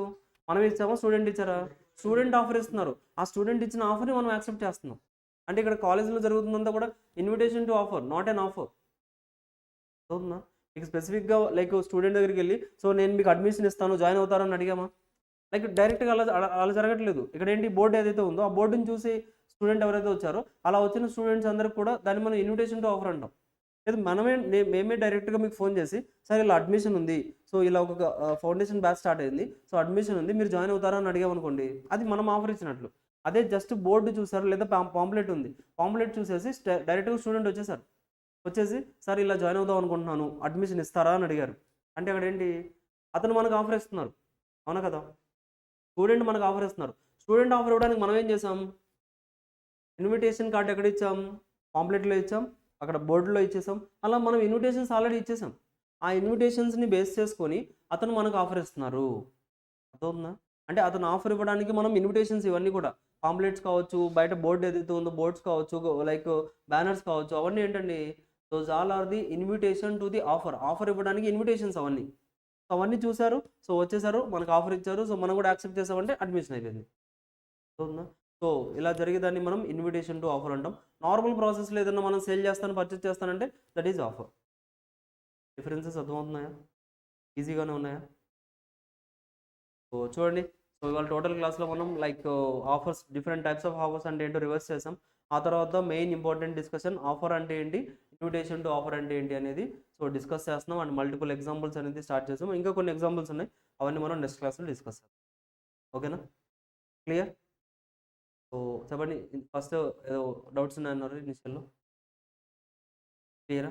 మనం ఇచ్చామా? స్టూడెంట్ ఇచ్చారా? స్టూడెంట్ ఆఫర్ ఇస్తున్నారు. ఆ స్టూడెంట్ ఇచ్చిన ఆఫర్‌ని మనం యాక్సెప్ట్ చేస్తున్నాం. అంటే ఇక్కడ కాలేజ్‌లో జరుగుతుందంతా కూడా invitation to offer not an offer. అవుతుందా? మీకు స్పెసిఫిక్‌గా లైక్ స్టూడెంట్ దగ్గరికెళ్ళి సో నేను మీకు అడ్మిషన్ ఇస్తాను జాయిన్ అవుతారా అని అడిగామా? లైక్ డైరెక్ట్‌గా అలా జరగట్లేదు. ఇక్కడేంటి బోర్డ్ ఏదైతే ఉందో ఆ బోర్డ్‌ని చూసి స్టూడెంట్ ఎవరైతే వచ్చారో అలా వచ్చిన స్టూడెంట్స్ అందరికి కూడా దాన్ని మనం ఇన్విటేషన్ టు ఆఫర్ అంటాం. లేదు మేమే డైరెక్ట్‌గా మీకు ఫోన్ చేసి సార్ ఇలా అడ్మిషన్ ఉంది. సో ఇలా ఒక ఫౌండేషన్ బ్యాచ్ స్టార్ట్ అయింది. సో అడ్మిషన్ ఉంది. మీరు జాయిన్ అవుతారా అని అడిగామనుకోండి. అది మనం ఆఫర్ ఇచ్చినట్లు. అదే జస్ట్ బోర్డ్ చూసారు లేదా పాంప్లెట్ ఉంది. పాంప్లెట్ చూసేసి డైరెక్ట్‌గా స్టూడెంట్ వచ్చేసారు. వచ్చేసి సార్ ఇలా జాయిన్ అవుదాం అనుకుంటున్నాను. అడ్మిషన్ ఇస్తారా అని అడిగారు. అంటే అక్కడేంటి అతను మనకు ఆఫర్ ఇస్తున్నారు. అవునా కదా? స్టూడెంట్ మనకు ఆఫర్ ఇస్తున్నారు. స్టూడెంట్ ఆఫర్ ఇవ్వడానికి మనం ఏం చేసాం? ఇన్విటేషన్ కార్డ్ ఎక్కడ ఇచ్చాం? పాంప్లెట్‌లో ఇచ్చాం. అక్కడ బోర్డ్‌లో ఇచ్చేసాం. అలా మనం ఇన్విటేషన్స్ ఆల్రెడీ ఇచ్చేసాం. ఆ ఇన్విటేషన్స్‌ని బేస్ చేసుకొని అతను మనకు ఆఫర్ ఇస్తున్నారు. అర్థమవుతుందా? అంటే అతను ఆఫర్ ఇవ్వడానికి మనం ఇన్విటేషన్స్ ఇవన్నీ కూడా పాంప్లెట్స్ కావచ్చు, బయట బోర్డ్ ఏదైతే ఉందో బోర్డ్స్ కావచ్చు, లైక్ బ్యానర్స్ కావచ్చు, అవన్నీ ఏంటండి those all are the invitation to the offer. Offer ఇవ్వడానికి ఇన్విటేషన్స్ అవన్నీ. సో అవన్నీ చూసారు. సో వచ్చేసారు. మనకు ఆఫర్ ఇచ్చారు. సో మనం కూడా యాక్సెప్ట్ చేసామంటే అడ్మిషన్ అయిపోయింది. అర్థమవుతుందా? సో ఇలా జరిగేదాన్ని మనం ఇన్విటేషన్ టు ఆఫర్ అంటాం. నార్మల్ ప్రాసెస్‌లో ఏదన్నా మనం సేల్ చేస్తాను, పర్చేజ్ చేస్తానంటే దట్ ఈజ్ ఆఫర్. డిఫరెన్సెస్ అర్థమవుతున్నాయా? ఈజీగానే ఉన్నాయా? సో చూడండి. సో ఇవాళ టోటల్ క్లాస్‌లో మనం like offers, different types of offers అంటే ఏంటో రివర్స్ చేసాం. ఆ తర్వాత మెయిన్ ఇంపార్టెంట్ డిస్కషన్ ఆఫర్ అంటే ఏంటి? ఇన్విటేషన్ టు ఆఫర్ అంటే ఏంటి అనేది సో డిస్కస్ చేస్తున్నాం. అండ్ మల్టిపుల్ ఎగ్జాంపుల్స్ అనేది స్టార్ట్ చేసాం. ఇంకా కొన్ని ఎగ్జాంపుల్స్ ఉన్నాయి. అవన్నీ మనం నెక్స్ట్ క్లాస్‌లో డిస్కస్ చేద్దాం. ఓకేనా? క్లియర్? సో చెప్పండి. ఫస్ట్ ఏదో డౌట్స్ ఉన్నాయన్నారు ఇనిషియల్‌లో. క్లియరా?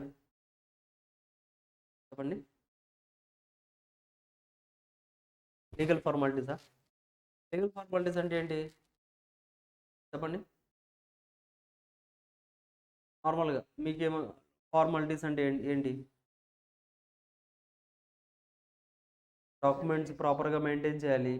చెప్పండి. లీగల్ ఫార్మాలిటీసా? లీగల్ ఫార్మాలిటీస్ అంటే ఏంటి? చెప్పండి. నార్మల్‌గా మీకేమో ఫార్మాలిటీస్ అంటే ఏంటి? డాక్యుమెంట్స్ ప్రాపర్‌గా మెయింటైన్ చేయాలి.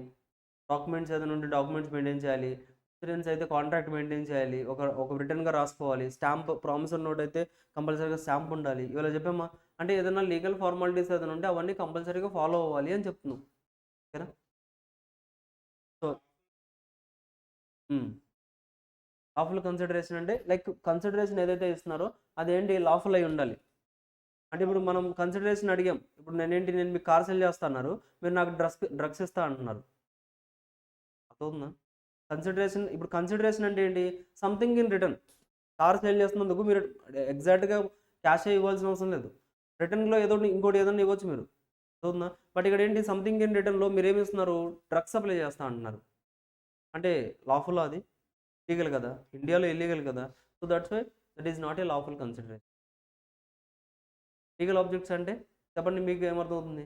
డాక్యుమెంట్స్ ఏదైనా ఉంటే డాక్యుమెంట్స్ మెయింటైన్ చేయాలి. ఇన్సూరెన్స్ అయితే కాంట్రాక్ట్ మెయింటైన్ చేయాలి. ఒక రిటర్న్‌గా రాసుకోవాలి. స్టాంప్ ప్రామిసరీ నోట్ అయితే కంపల్సరీగా స్టాంప్ ఉండాలి. ఇవాళ చెప్పామా? అంటే ఏదైనా లీగల్ ఫార్మాలిటీస్ ఏదైనా ఉంటే అవన్నీ కంపల్సరీగా ఫాలో అవ్వాలి అని చెప్తున్నాం. ఓకేనా? సో హ్మ్. లాఫుల్ కన్సిడరేషన్ అంటే లైక్ కన్సిడరేషన్ ఏదైతే ఇస్తున్నారో అదేంటి లాఫుల్ అయి ఉండాలి. అంటే ఇప్పుడు మనం కన్సిడరేషన్ అడిగాం. ఇప్పుడు నేను మీకు కార్ సేల్ చేస్తా అన్నారు. మీరు నాకు డ్రగ్స్ ఇస్తా అంటున్నారు. అర్థమవుతుందా? కన్సిడరేషన్ అంటే ఏంటి? Something in return. Car sale చేస్తున్నందుకు మీరు ఎగ్జాక్ట్‌గా క్యాషే ఇవ్వాల్సిన అవసరం లేదు. రిటర్న్‌లో ఏదో ఇంకోటి ఏదైనా ఇవ్వచ్చు మీరు. అర్థమవుతుందా? బట్ ఇక్కడ ఏంటి సంథింగ్ ఇన్ రిటర్న్‌లో మీరేమి ఇస్తున్నారు? డ్రగ్స్ సప్లై చేస్తా అంటున్నారు. అంటే లాఫులా అది? లీగల్ కదా! ఇండియాలో ఇల్లీగల్ కదా! So that's why that is not a lawful consideration. Legal objects అంటే చెప్పండి మీకు ఏమర్థమవుతుంది?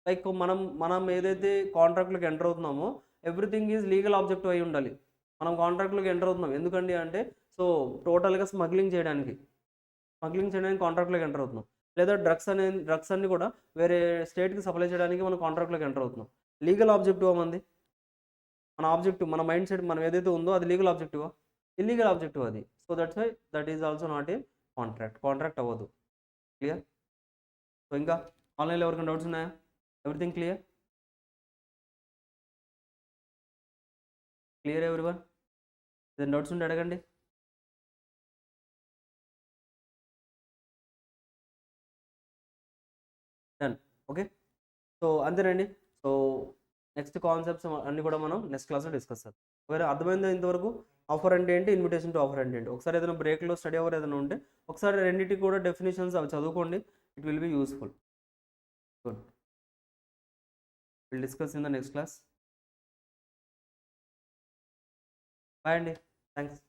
లైక్ మనం ఏదైతే కాంట్రాక్ట్‌లోకి ఎంటర్ అవుతున్నామో ఎవ్రీథింగ్ ఈజ్ లీగల్ ఆబ్జెక్టివ్ అయి ఉండాలి. మనం కాంట్రాక్ట్‌లోకి ఎంటర్ అవుతున్నాం. ఎందుకండి అంటే సో టోటల్‌గా స్మగ్లింగ్ చేయడానికి కాంట్రాక్ట్‌లోకి ఎంటర్ అవుతున్నాం. లేదా డ్రగ్స్ అన్నీ కూడా వేరే స్టేట్‌కి సప్లై చేయడానికి మనం కాంట్రాక్ట్‌లోకి ఎంటర్ అవుతున్నాం. లీగల్ ఆబ్జెక్టివా మనది? మన ఆబ్జెక్టివ్, మన మైండ్ సెట్ మనం ఏదైతే ఉందో అది లీగల్ ఆబ్జెక్టివా? ఇల్లీగల్ ఆబ్జెక్టివ్ అది. So that's why that is also not a contract అవ్వదు. క్లియర్? సో ఇంకా ఆన్‌లైన్‌లో ఎవరికైనా డౌట్స్ ఉన్నాయా? Everything clear? Clear everyone? ఏదైనా డౌట్స్ ఉంటే అడగండి. డన్. ఓకే. సో అంతేనండి. సో నెక్స్ట్ కాన్సెప్ట్స్ అన్నీ కూడా మనం నెక్స్ట్ క్లాస్‌లో డిస్కస్ చేద్దాం. ఓకేనా? అర్థమైందా ఇంతవరకు? ఆఫర్ అంటే ఏంటి? ఇన్విటేషన్ టు ఆఫర్ అంటే ఏంటి? ఒకసారి ఏదైనా బ్రేక్‌లో స్టడీ అవర్ ఏదైనా ఉంటే ఒకసారి రెండిటికి కూడా డెఫినిషన్స్ అవి చదువుకోండి. It will be useful. Good. Will discuss in the next class. Bye అండి. థాంక్స్.